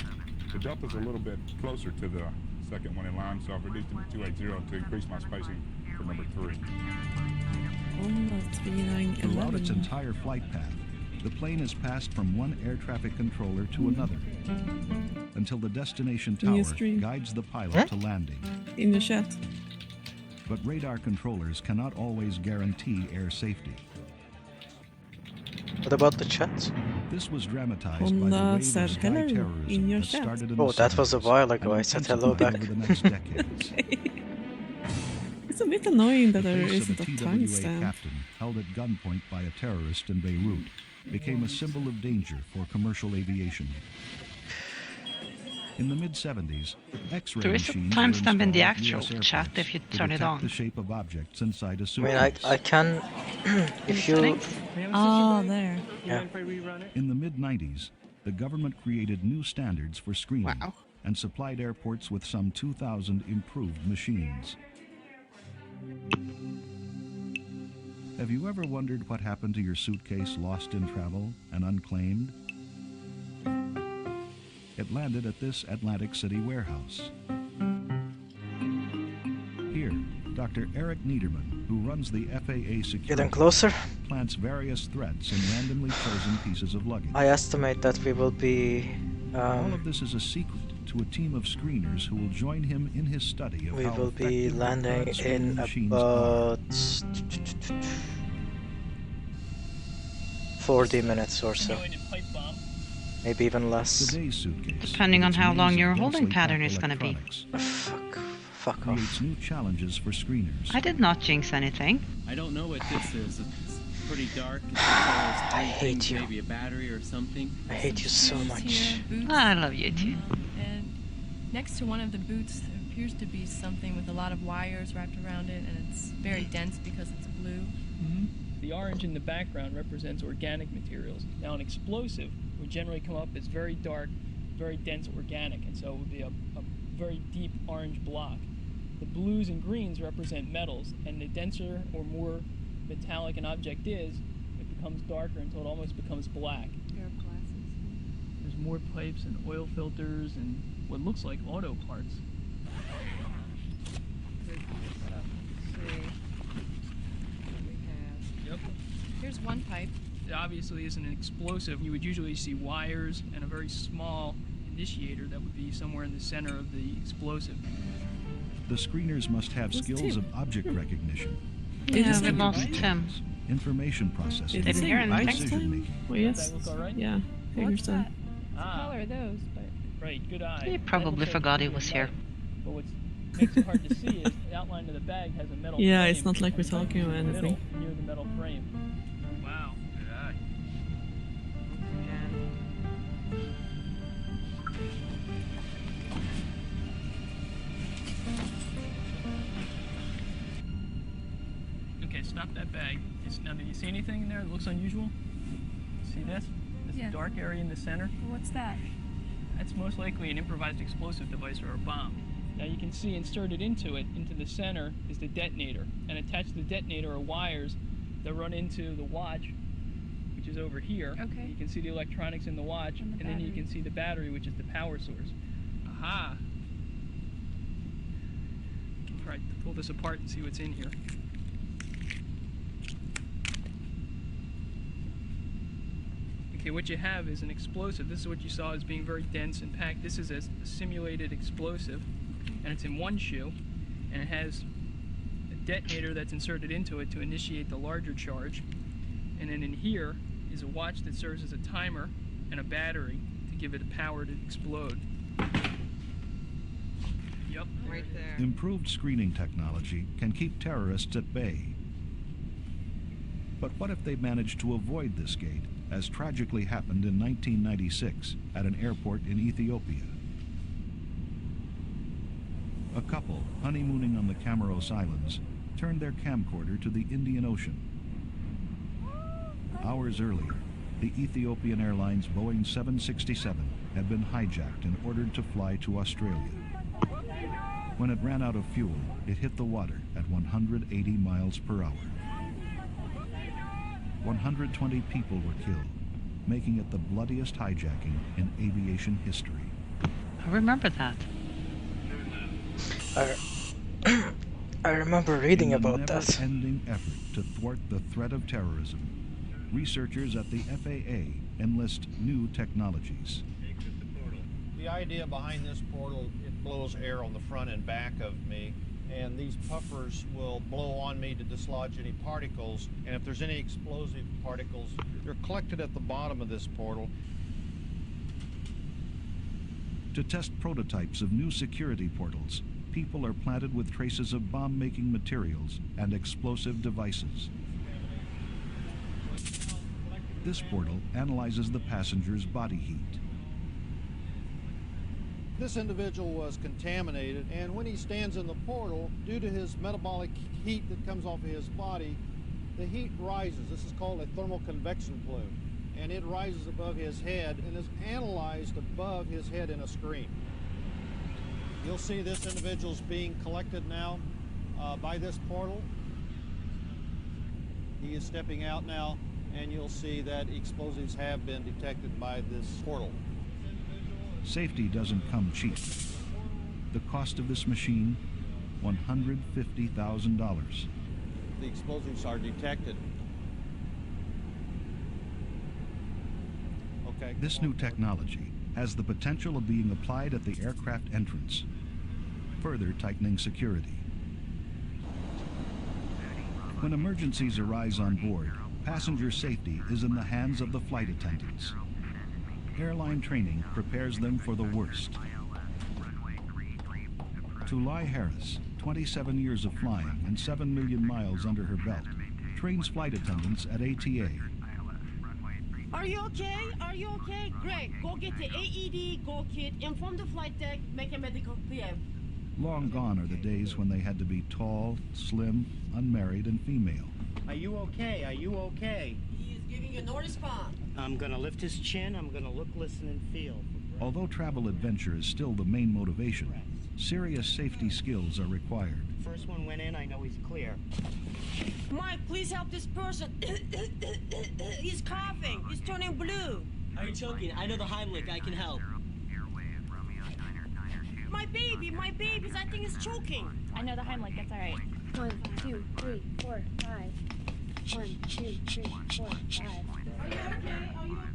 The Delta's a little bit closer to the second one in line, so I've reduced it to 280 to increase my spacing for number 3. Throughout its entire flight path, the plane is passed from one air traffic controller to another until the destination tower guides the pilot to landing. In the chat. But radar controllers cannot always guarantee air safety. What about the chat? This was dramatized by the wave of sky terrorism that started in the Oh, that was a 70s while ago. and I said hello intensified back. over the next decades. It's a bit annoying that The there face of isn't a a TWA timestamp. captain held at gunpoint by a terrorist in Beirut became a symbol of danger for commercial aviation. In the mid-70s, X-ray There is a machines timestamp in the were actual installed at US chat airports if you to turn it detect on. the shape of objects inside a I suitcase. mean, I can, if you, Oh, there. yeah. In the mid-90s, the government created new standards for screening and supplied airports with some 2,000 improved machines. Have you ever wondered what happened to your suitcase lost in travel and unclaimed? It landed at this Atlantic City warehouse. Here, Dr. Eric Niederman, who runs the FAA security, Getting closer. plants various threats in randomly chosen pieces of luggage. I estimate that we will be. All of this is a secret to a team of screeners who will join him in his study of We how will be effective landing fraud screening in machines are. about 40 minutes or so. Maybe even less. Today's suitcase, Depending with on its how long maze of your densely holding pattern packed is going to be. electronics Fuck creates new challenges for screeners. I did not jinx anything. I don't know what this is. It's pretty dark. I hate you. Maybe a battery or something. I hate you so much. I love you too. Next to one of the boots, there appears to be something with a lot of wires wrapped around it, and it's very dense because it's blue. The orange in the background represents organic materials. Now, an explosive would generally come up as very dark, very dense organic, and so it would be a very deep orange block. The blues and greens represent metals, and the denser or more metallic an object is, it becomes darker until it almost becomes black. Pair of glasses. There's more pipes and oil filters and what looks like auto parts. Yep. Here's one pipe. It obviously isn't an explosive. You would usually see wires and a very small initiator that would be somewhere in the center of the explosive. The screeners must have skills of object recognition, Yeah, we lost Tim. information processing, Didn't hear anything. decision making. Well, yes. Does that look all right? Yeah, figure so. What color are those? But Right, good eye. He That probably looks like forgot he medium was here. light. But what makes it hard to see is the outline of the bag has a metal Yeah, frame. it's not like we're and right talking in about the middle, anything. near the metal frame. Wow. Good eye. Okay, stop that bag. Now, did you see anything in there that looks unusual? See this? This Yeah. dark area in the center? what's that? That's most likely an improvised explosive device or a bomb. Now you can see inserted into it, into the center, is the detonator. And attached to the detonator are wires that run into the watch, which is over here. Okay. You can see the electronics in the watch, And the then you battery. can see the battery, which is the power source. Aha! You can try to pull this apart and see what's in here. Okay, what you have is an explosive. This is what you saw as being very dense and packed. This is a simulated explosive, and it's in one shoe, and it has a detonator that's inserted into it to initiate the larger charge. And then in here is a watch that serves as a timer and a battery to give it the power to explode. Yep. Right there. Improved screening technology can keep terrorists at bay. But what if they manage to avoid this gate, as tragically happened in 1996 at an airport in Ethiopia? A couple, honeymooning on the Camaros Islands, turned their camcorder to the Indian Ocean. Hours earlier, the Ethiopian Airlines Boeing 767 had been hijacked and ordered to fly to Australia. When it ran out of fuel, it hit the water at 180 miles per hour. 120 people were killed, making it the bloodiest hijacking in aviation history. I remember that. I remember reading In a about that. never-ending effort to thwart the threat of terrorism, researchers at the FAA enlist new technologies. The idea behind this portal, it blows air on the front and back of me, and these puffers will blow on me to dislodge any particles, and if there's any explosive particles, they're collected at the bottom of this portal. To test prototypes of new security portals, people are planted with traces of bomb-making materials and explosive devices. This portal analyzes the passenger's body heat. This individual was contaminated, and when he stands in the portal, due to his metabolic heat that comes off of his body, the heat rises. This is called a thermal convection plume, and it rises above his head and is analyzed above his head in a screen. You'll see this individual's being collected now by this portal. He is stepping out now, and you'll see that explosives have been detected by this portal. Safety doesn't come cheap. The cost of this machine, $150,000. The explosives are detected. Okay. This new technology has the potential of being applied at the aircraft entrance, further tightening security. When emergencies arise on board, passenger safety is in the hands of the flight attendants. Airline training prepares them for the worst. Tulai Harris, 27 years of flying and 7 million miles under her belt, trains flight attendants at ATA. Are you okay? Are you okay? Great. Go get the AED Go kit, inform the flight deck, make a medical clear. Long gone are the days when they had to be tall, slim, unmarried, and female. Are you okay? Are you okay? He is giving you no response. I'm gonna lift his chin. I'm gonna look, listen, and feel. Although travel adventure is still the main motivation, serious safety skills are required. First one went in. I know he's clear. Mike, please help this person. He's coughing. He's turning blue. Are you choking? I know the Heimlich. I can help. My baby's, I think, is choking. I know the Heimlich. That's all right. 1, 2, 3, 4, 5. 1, 2, 3, 4, 5.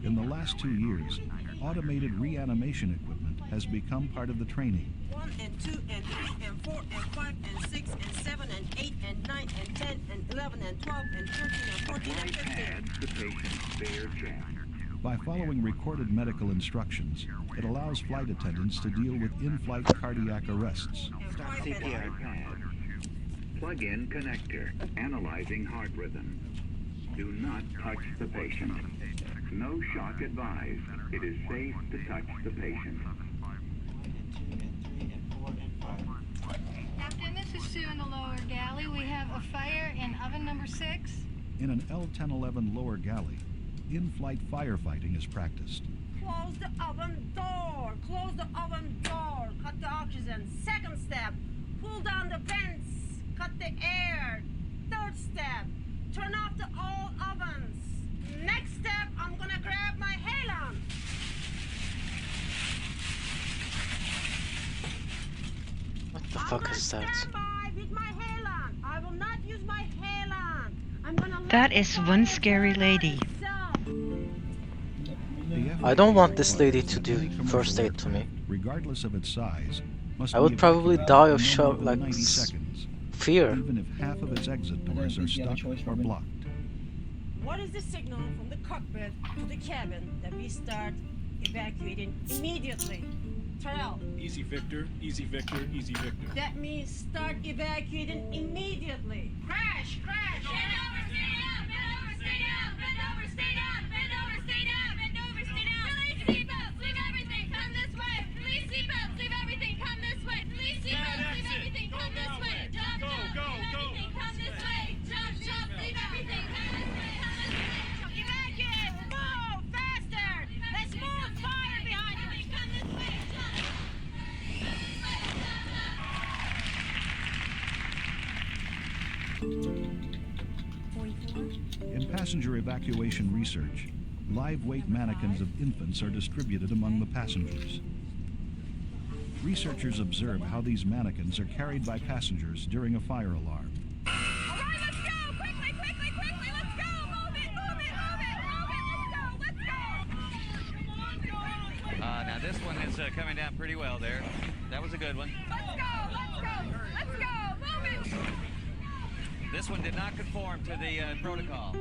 In the last 2 years, automated reanimation equipment has become part of the training. 1 and 2 and 3 and 4 and 5 and 6 and 7 and 8 and 9 and 10 and 11 and 12 and 13 and 14 and 15. By following recorded medical instructions, it allows flight attendants to deal with in-flight cardiac arrests. Start CPR pad. Plug-in connector. Analyzing heart rhythm. Do not touch the patient. No shock advised. It is safe to touch the patient. Captain, this is Sue in the lower galley. We have a fire in oven number 6. In an L-1011 lower galley, in-flight firefighting is practiced. Close the oven door. Close the oven door. Cut the oxygen. Second step, pull down the vents. Cut the air. Third step, turn off the all ovens. Next step, I'm gonna grab my halon. What the fuck is that? Stand by with my halon. I will not use my halon. I'm gonna That is one scary lady. I don't want this lady to do first aid to me. Regardless of its size, must I would be probably evacuated die in of no shock, more than like 90 seconds, fear. even if half of its exit doors are stuck or blocked. What is the signal from the cockpit to the cabin that we start evacuating immediately? Terrell. Easy Victor, easy Victor, easy Victor. That means start evacuating immediately. Crash! Crash! Bend over, stay down! Bend over, stay down! Bend over, stay down! Bend over, stay down! Bend over, stay down! Release seatbelts! Leave everything! Come this way! Release seatbelts! Leave everything! Come this way! Release seatbelts! Leave everything! Come this way! Jump! Jump! Leave everything! Come this way! Jump! Jump! Leave everything! Come this way! Come this way! Evacuate! Move! Faster! There's more fire behind you! Come this way! Jump! In passenger evacuation research, live weight mannequins of infants are distributed among the passengers. Researchers observe how these mannequins are carried by passengers during a fire alarm. Now this one is coming down pretty well there. That was a good one. Let's go! Let's go! Let's go! Move it! This one did not conform to the protocol.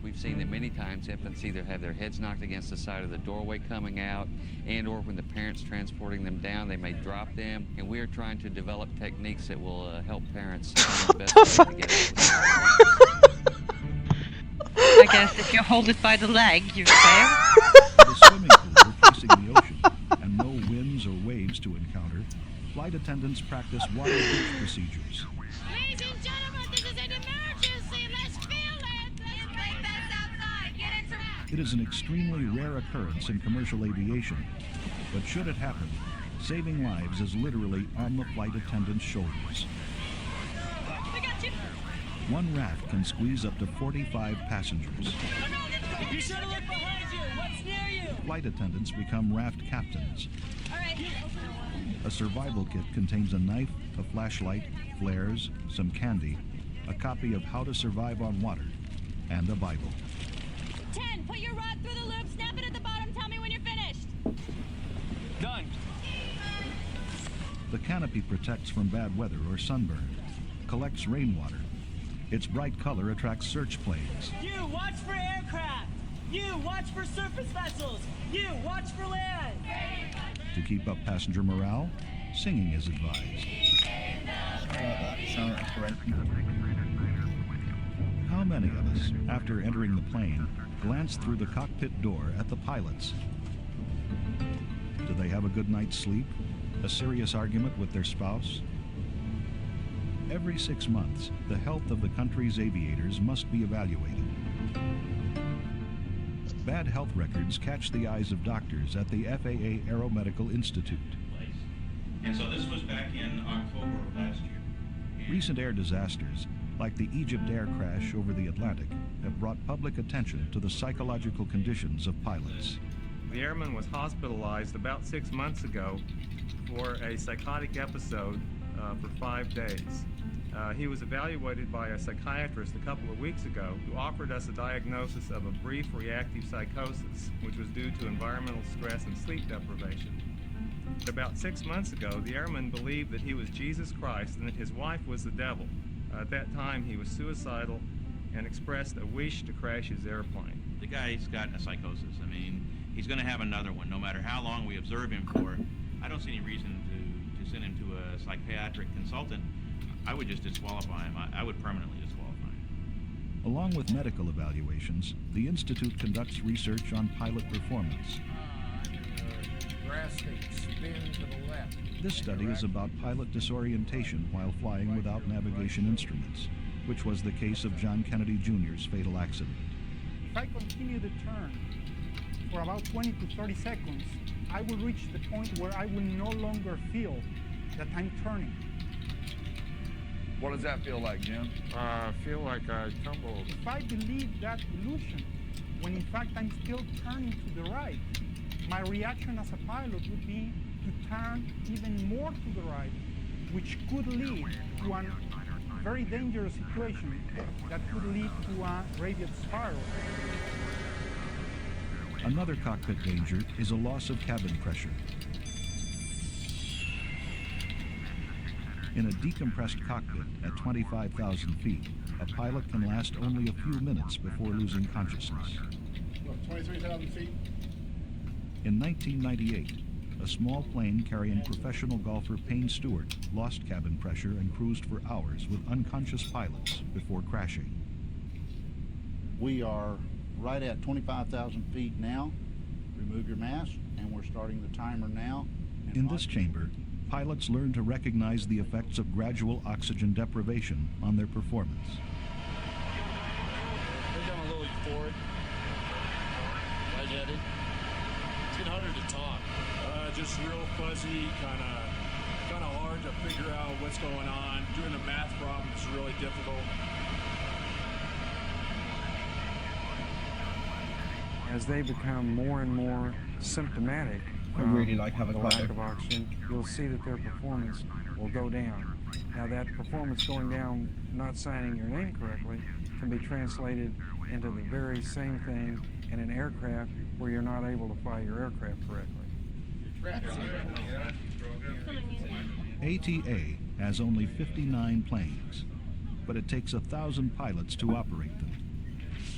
We've seen that many times infants either have their heads knocked against the side of the doorway coming out, and or when the parents transporting them down, they may drop them, and we are trying to develop techniques that will help parents find the best way to get out. I guess if you hold it by the leg, you're safe. With a swimming pool facing the ocean and no winds or waves to encounter, flight attendants practice water breach procedures. Ladies and gentlemen, this is an emergency. Let's feel it. Let's break this outside. Get into that. It is an extremely rare occurrence in commercial aviation, but should it happen, saving lives is literally on the flight attendant's shoulders. We got you. One raft can squeeze up to 45 passengers. Be sure to look behind you. What's near you? Flight attendants become raft captains. All right. A survival kit contains a knife, a flashlight, flares, some candy, a copy of How to Survive on Water, and a Bible. 10. Put your rod through the loop. Snap it at the bottom. Tell me when you're finished. Done. The canopy protects from bad weather or sunburn, collects rainwater. Its bright color attracts search planes. You watch for aircraft. You watch for surface vessels. You watch for land. To keep up passenger morale, singing is advised. How many of us, after entering the plane, glance through the cockpit door at the pilots. Do they have a good night's sleep? A serious argument with their spouse? Every 6 months, the health of the country's aviators must be evaluated. Bad health records catch the eyes of doctors at the FAA Aeromedical Institute. And so this was back in October of last year. Recent air disasters, like the Egypt Air crash over the Atlantic, have brought public attention to the psychological conditions of pilots. The airman was hospitalized about 6 months ago for a psychotic episode for 5 days. He was evaluated by a psychiatrist a couple of weeks ago who offered us a diagnosis of a brief reactive psychosis, which was due to environmental stress and sleep deprivation. About 6 months ago, the airman believed that he was Jesus Christ and that his wife was the devil. At that time, he was suicidal and expressed a wish to crash his airplane. The guy's got a psychosis. I mean, he's going to have another one, no matter how long we observe him for. I don't see any reason to send him to a psychiatric consultant. I would just disqualify him. I would permanently disqualify him. Along with medical evaluations, the Institute conducts research on pilot performance. Drastic spin to the left. This study is about pilot disorientation while flying without navigation instruments, which was the case of John Kennedy Jr.'s fatal accident. If I continue the turn for about 20 to 30 seconds, I will reach the point where I will no longer feel that I'm turning. What does that feel like, Jim? I feel like I tumbled. If I believe that illusion, when in fact I'm still turning to the right, my reaction as a pilot would be to turn even more to the right, which could lead to a very dangerous situation that could lead to a radial spiral. Another cockpit danger is a loss of cabin pressure. In a decompressed cockpit at 25,000 feet, a pilot can last only a few minutes before losing consciousness. 23,000 feet? In 1998, a small plane carrying professional golfer Payne Stewart lost cabin pressure and cruised for hours with unconscious pilots before crashing. We are right at 25,000 feet now. Remove your mask, and we're starting the timer now. In this chamber, pilots learn to recognize the effects of gradual oxygen deprivation on their performance. We're going a little forward. Right, Eddie? It's getting harder to talk. Just real fuzzy, kind of hard to figure out what's going on. Doing the math problem is really difficult. As they become more and more symptomatic, I really like having the lack of oxygen, you'll see that their performance will go down. Now that performance going down, not signing your name correctly, can be translated into the very same thing in an aircraft where you're not able to fly your aircraft correctly. ATA has only 59 planes, but it takes 1,000 pilots to operate them.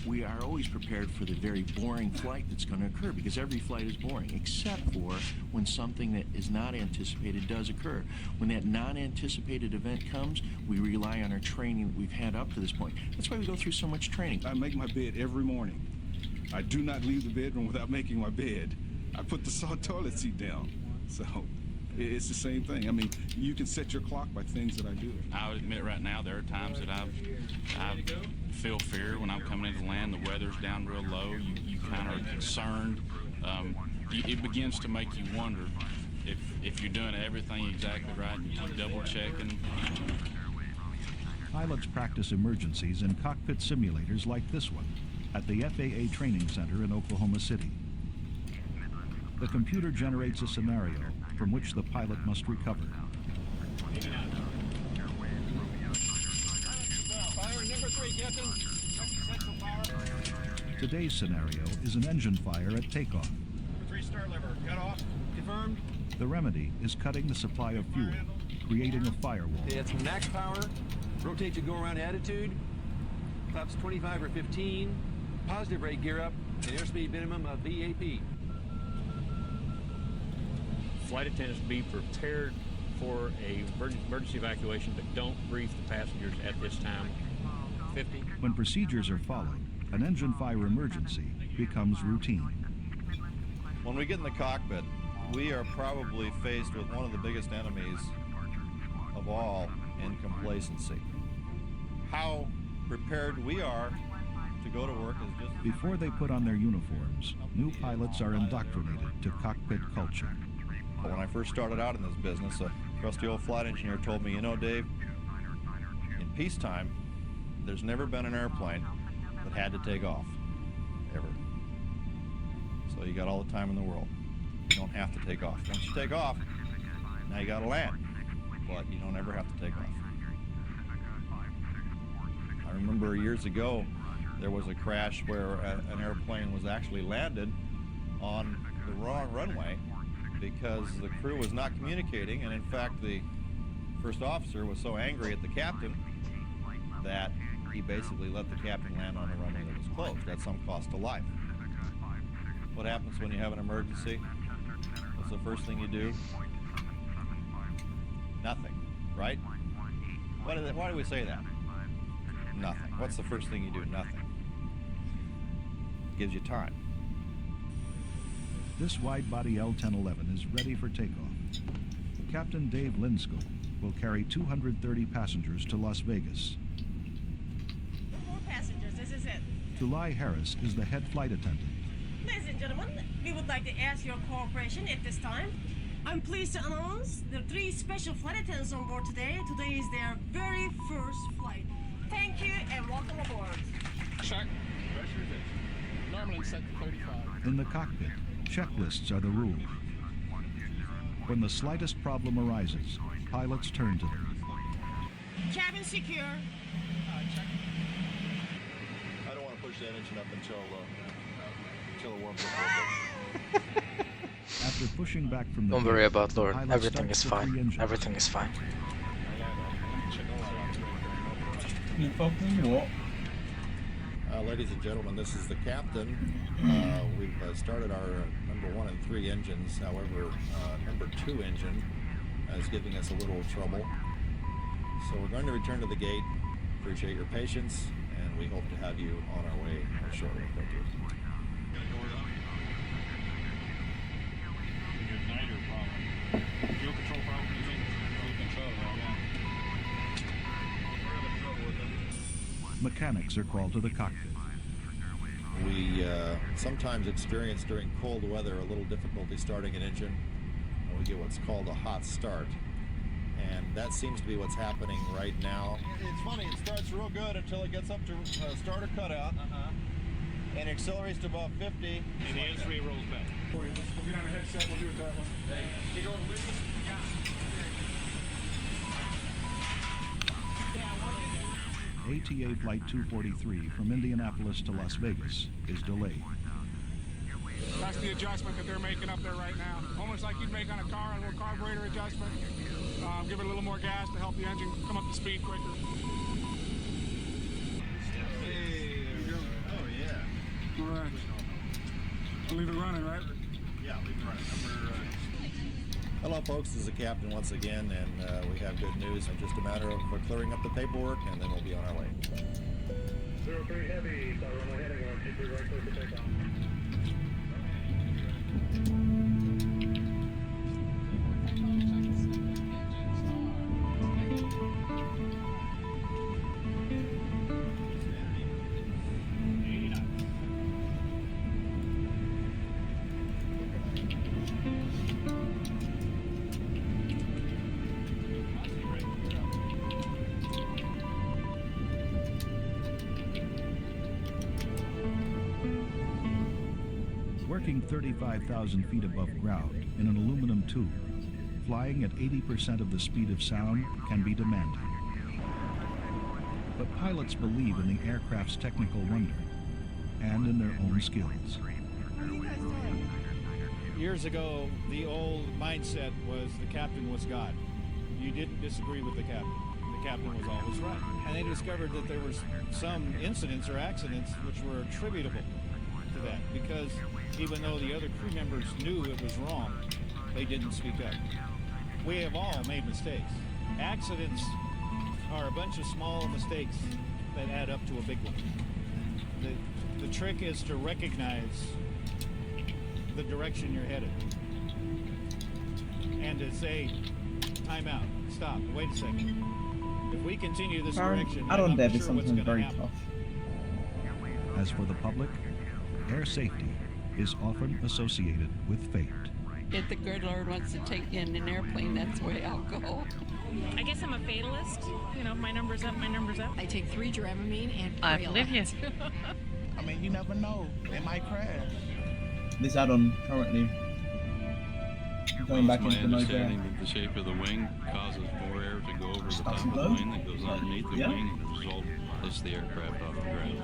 We are always prepared for the very boring flight that's going to occur, because every flight is boring, except for when something that is not anticipated does occur. When that non-anticipated event comes, we rely on our training that we've had up to this point. That's why we go through so much training. I make my bed every morning. I do not leave the bedroom without making my bed. I put the toilet seat down. So it's the same thing. I mean, you can set your clock by things that I do. I would admit right now there are times that I feel fear when I'm coming into land. The weather's down real low. You kind of are concerned. It begins to make you wonder if you're doing everything exactly right and you keep double checking. Pilots practice emergencies in cockpit simulators like this one at the FAA Training Center in Oklahoma City. The computer generates a scenario from which the pilot must recover. Today's scenario is an engine fire at takeoff. 3 start lever, cut off, confirmed. The remedy is cutting the supply of fuel, creating a firewall. Okay, that's max power. Rotate to go around attitude. Flaps 25 or 15. Positive rate gear up. And airspeed minimum of VAP. Flight attendants be prepared for a emergency evacuation, but don't brief the passengers at this time. 50. When procedures are followed, an engine fire emergency becomes routine. When we get in the cockpit, we are probably faced with one of the biggest enemies of all in complacency. How prepared we are to go to work is just... Before they put on their uniforms, new pilots are indoctrinated to cockpit culture. When I first started out in this business, a trusty old flight engineer told me, you know, Dave, in peacetime, there's never been an airplane that had to take off, ever. So you got all the time in the world. You don't have to take off. Once you take off, now you got to land, but you don't ever have to take off. I remember years ago, there was a crash where an airplane was actually landed on the wrong runway because the crew was not communicating, and in fact, the first officer was so angry at the captain that he basically let the captain land on a runway that was closed at some cost to life. What happens when you have an emergency? What's the first thing you do? Nothing, right? Why do we say that? Nothing. What's the first thing you do? Nothing. Gives you time. This wide-body L-1011 is ready for takeoff. Captain Dave Lindscomb will carry 230 passengers to Las Vegas. 4 passengers, this is it. Tulai Harris is the head flight attendant. Ladies and gentlemen, we would like to ask your cooperation at this time. I'm pleased to announce the 3 special flight attendants on board today. Today is their very first flight. Thank you and welcome aboard. Check. Pressure is normally set to 35. In the cockpit, checklists are the rule. When the slightest problem arises, pilots turn to them. Cabin secure. I don't want to push that engine up until it warms up a little bit. After pushing back from the Don't worry gate, about Lord. pilot Everything is starts the 3 fine. engines. Everything is fine. Ladies and gentlemen, this is the captain. We've started our number 1 and 3 engines. However, number 2 engine is giving us a little trouble. So we're going to return to the gate. Appreciate your patience, and we hope to have you on our way shortly. Thank you. Igniter problem. Fuel control problem, you think? Fuel control, yeah. Mechanics are called to the cockpit. We sometimes experience during cold weather a little difficulty starting an engine. We get what's called a hot start. And that seems to be what's happening right now. It's funny, it starts real good until it gets up to starter cutout. And accelerates to about 50. And the N3 rolls back. We'll get on the headset, we'll do it that one. You go with me? ATA Flight 243 from Indianapolis to Las Vegas is delayed. That's the adjustment that they're making up there right now. Almost like you'd make on a car, a little carburetor adjustment. Give it a little more gas to help the engine come up to speed quicker. Hey, there we go. Oh, yeah. All right. We'll leave it running, right? Yeah, leave it running. Hello, folks. This is the captain once again, and we have good news. It's just a matter of clearing up the paperwork, and then we'll be on our way. 03 Heavy, runway heading on T3 right clear for takeoff. Working 35,000 feet above ground in an aluminum tube, flying at 80% of the speed of sound can be demanding. But pilots believe in the aircraft's technical wonder and in their own skills. Years ago, the old mindset was the captain was God. You didn't disagree with the captain. The captain was always right. And they discovered that there was some incidents or accidents which were attributable to that, because even though the other crew members knew it was wrong, they didn't speak up. We have all made mistakes. Accidents are a bunch of small mistakes that add up to a big one. The The trick is to recognize the direction you're headed and to say, time out, stop, wait a second. If we continue this direction, I'm add-on not dev is sure what's sometimes going to very happen. tough. As for the public, air safety is often associated with fate. If the good Lord wants to take me in an airplane, that's the way I'll go. I guess I'm a fatalist. You know, my number's up, my number's up. I take 3 Dramamine and I pray a believe you. lot. I mean, you never know. It might crash. This add-on currently going back It's into my the mode understanding that the shape of the wing causes more air to go over the top Starting of the low? plane that goes underneath the Yeah. wing, and as a result, lifts the aircraft off the ground.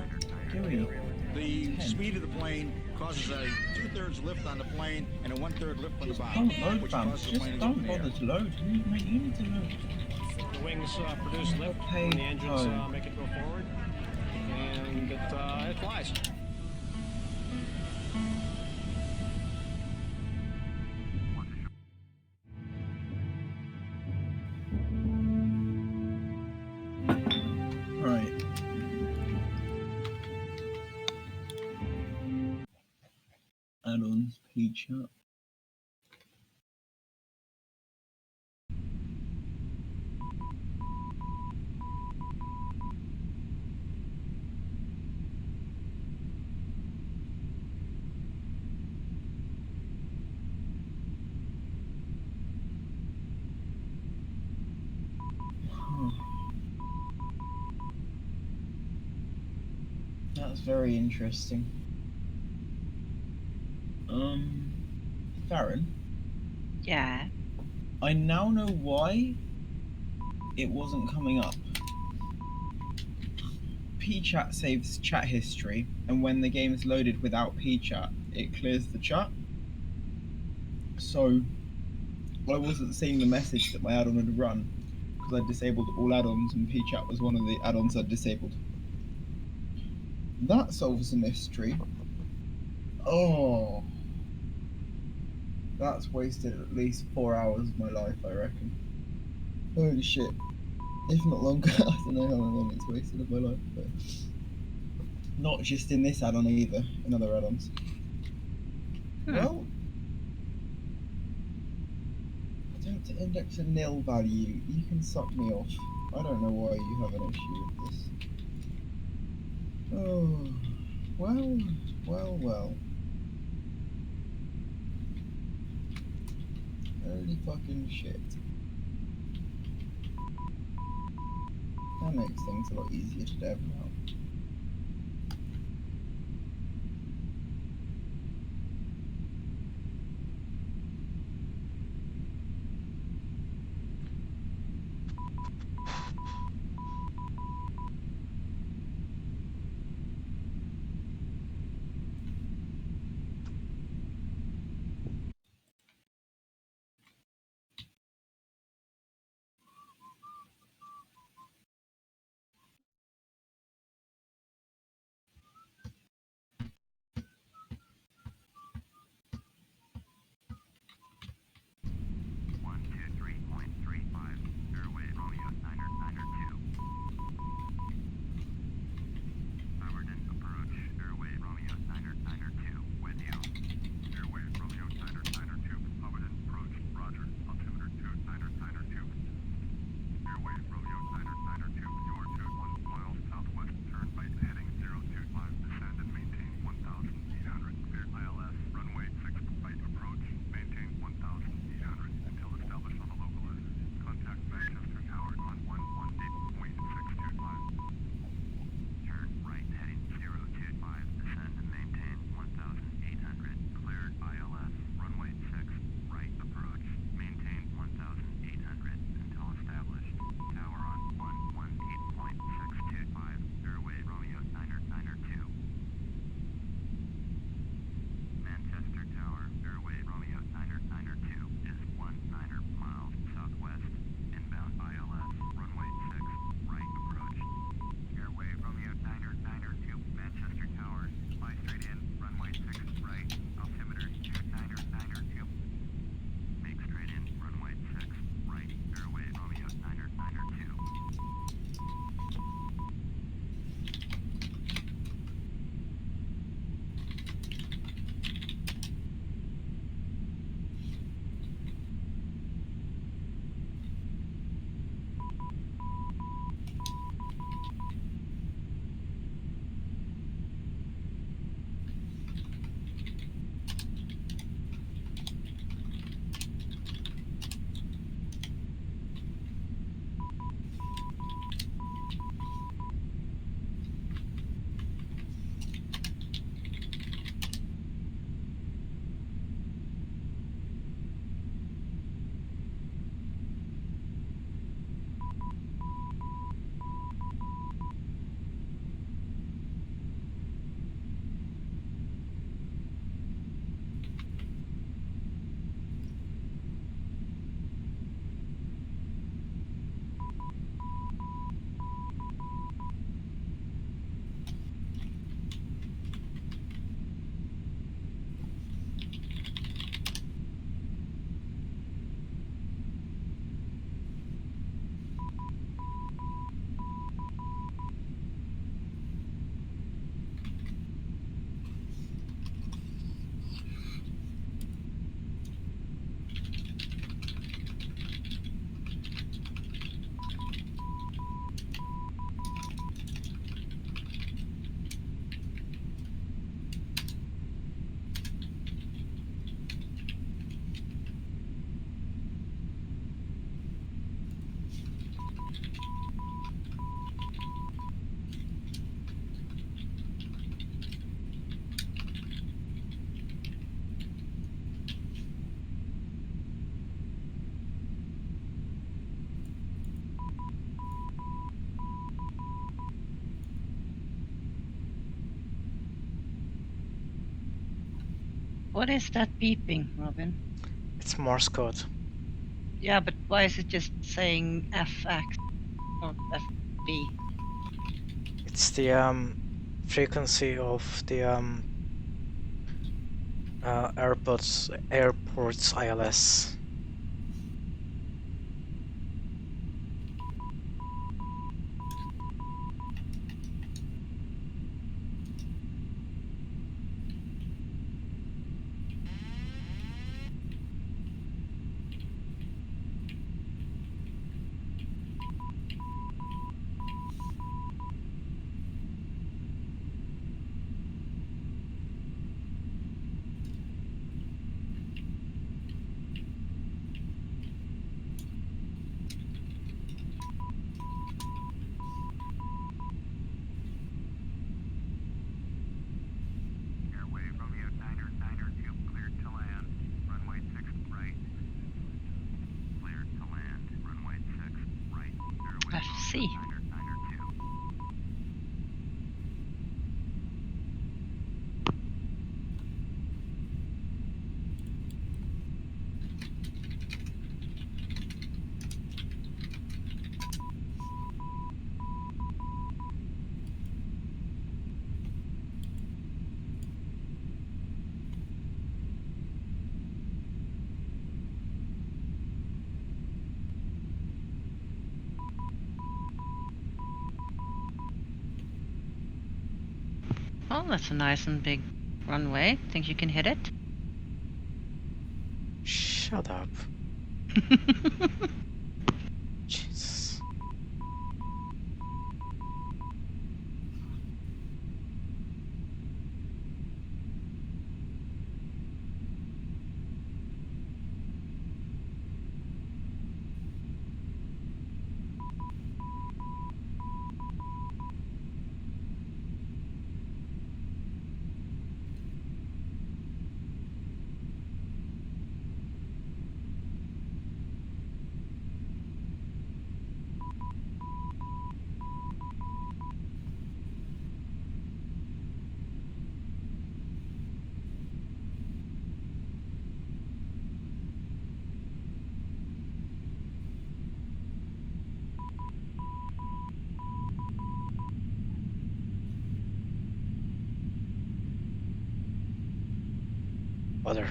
Dewey. The speed of the plane causes a 2/3 lift on the plane and a 1/3 lift on the bottom, Don't load, which fam. causes the Just plane to go up don't in the air. bother to load. You need to load. The wings produce lift Okay, when the engines oh. make it go forward, and it flies. Right. Add-ons, page up. That's very interesting. Farron, Yeah. I now know why it wasn't coming up. Pchat saves chat history, and when the game is loaded without Pchat, it clears the chat. So I wasn't seeing the message that my add-on had run because I disabled all add-ons, and Pchat was one of the add-ons I'd disabled. That solves the mystery. Oh, that's wasted at least 4 hours of my life, I reckon. Holy shit. If not longer, I don't know how long it's wasted of my life, but not just in this add-on either, in other add-ons. Well, attempt to index a nil value. You can suck me off. I don't know why you have an issue with this. Oh, well. Holy fucking shit. That makes things a lot easier to dev now. What is that beeping, Robin? It's Morse code. Yeah, but why is it just saying FX or FB? It's the frequency of the airport's ILS. FC. Oh, that's a nice and big runway. Think you can hit it? Shut up. Jesus. Other.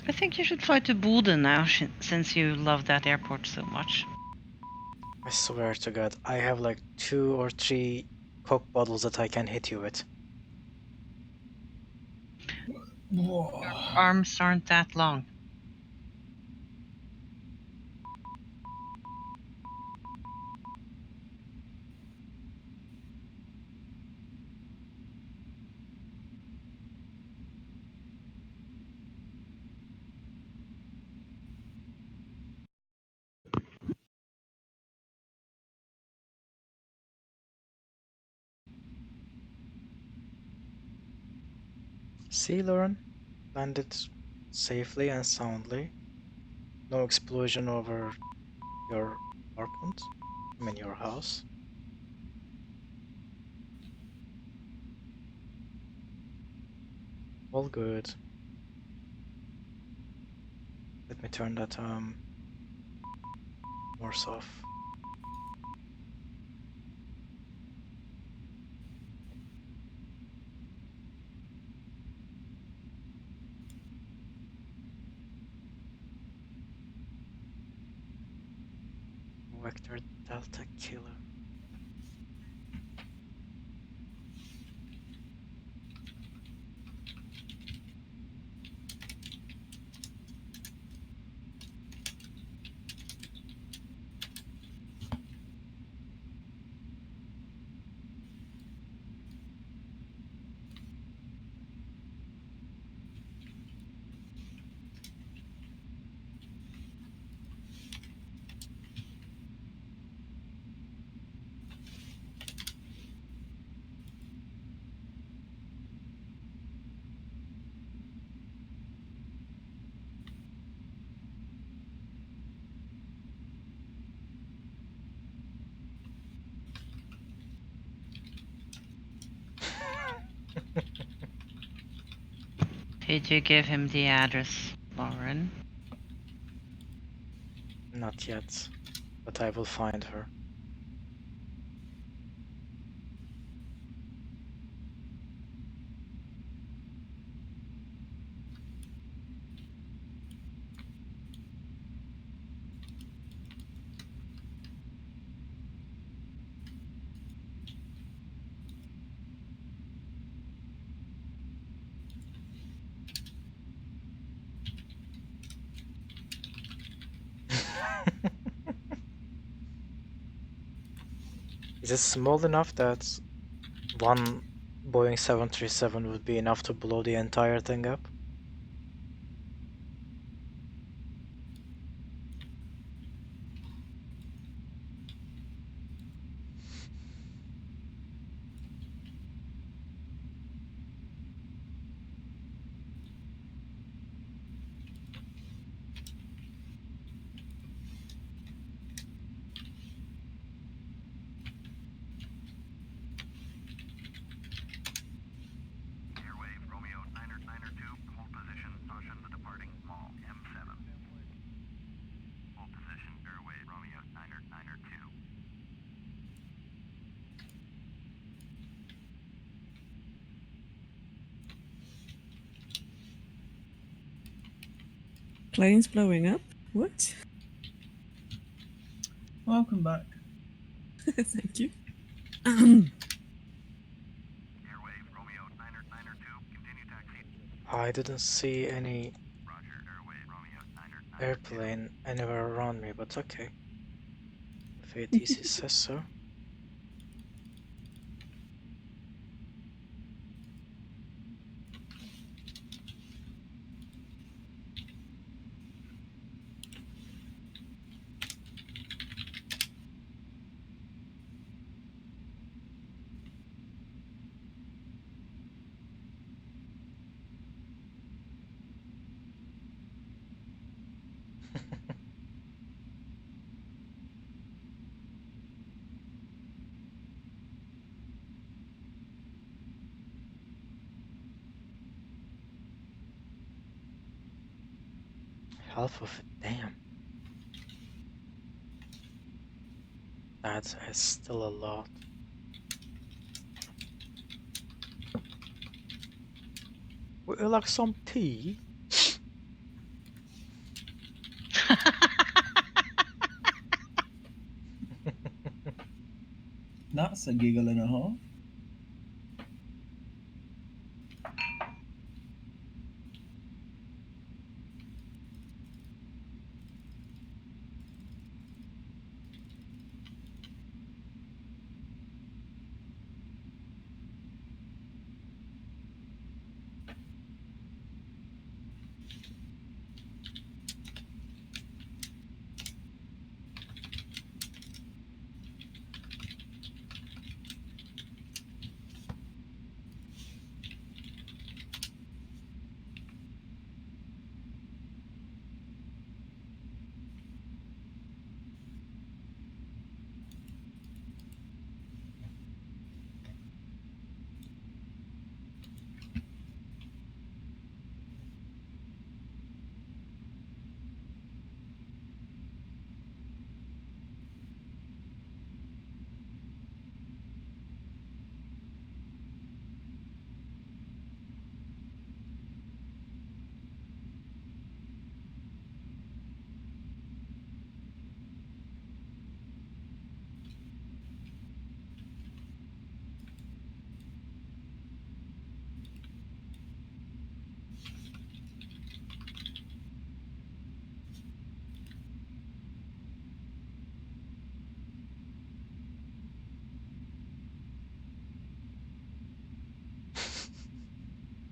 I think you should fly to Boden now, since you love that airport so much. I swear to God, I have like 2 or 3 Coke bottles that I can hit you with. Your arms aren't that long. See, Lauren? Landed safely and soundly. No explosion over your apartment. I mean, your house. All good. Let me turn that Morse off. Vector Delta Killer. Did you give him the address, Lauren? Not yet, but I will find her. Is it small enough that one Boeing 737 would be enough to blow the entire thing up? Plane's blowing up? What? Welcome back. Thank you. I didn't see any airplane anywhere around me, but okay. If ATC says so. Half of it, damn. That is still a lot. Would you like some tea? That's a giggle and a half.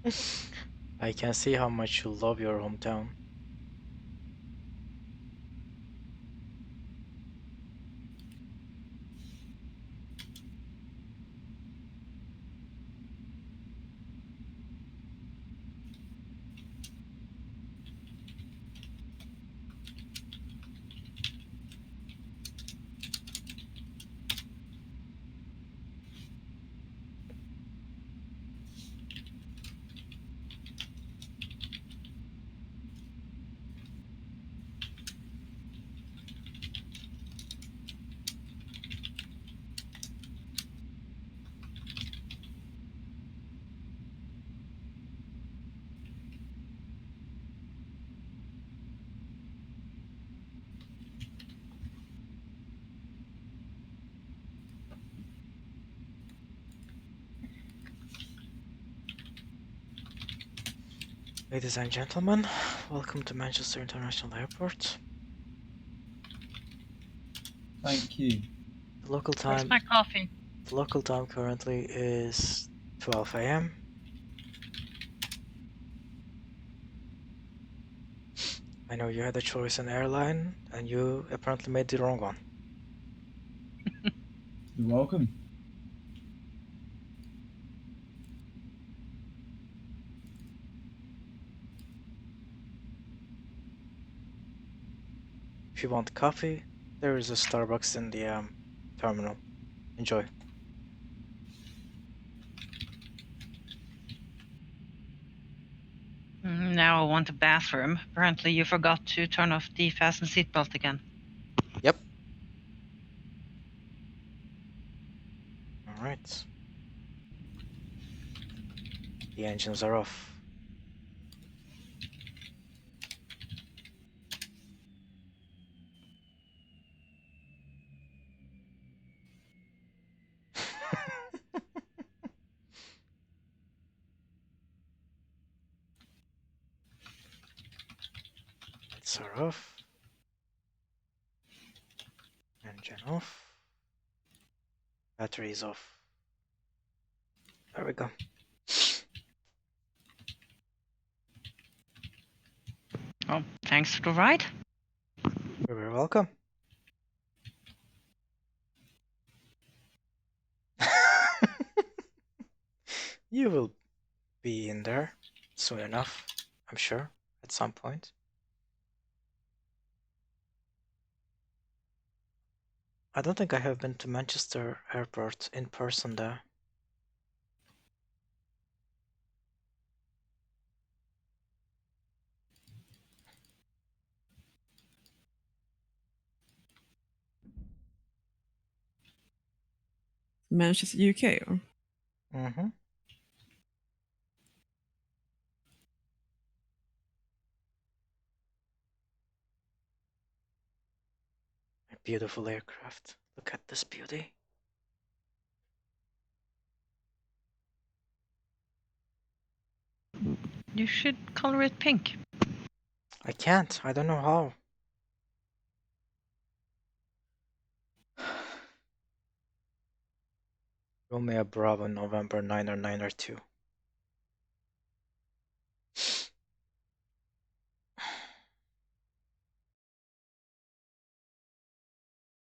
I can see how much you love your hometown. Ladies and gentlemen, welcome to Manchester International Airport. Thank you. The local Where's time. my coffee? The local time currently is 12 a.m. I know you had a choice in airline, and you apparently made the wrong one. You're welcome. If you want coffee, there is a Starbucks in the terminal. Enjoy. Now I want a bathroom. Apparently you forgot to turn off the fasten seatbelt again. Yep. All right. The engines are off. Lights are off. Engine off. Batteries off. There we go. Oh, thanks for the ride. You're very welcome. You will be in there soon enough, I'm sure, at some point. I don't think I have been to Manchester Airport in person though. Manchester, UK, or? Mm-hmm. A beautiful aircraft. Look at this beauty. You should color it pink. I can't. I don't know how. Romeo Bravo November 9 or 9 or 2.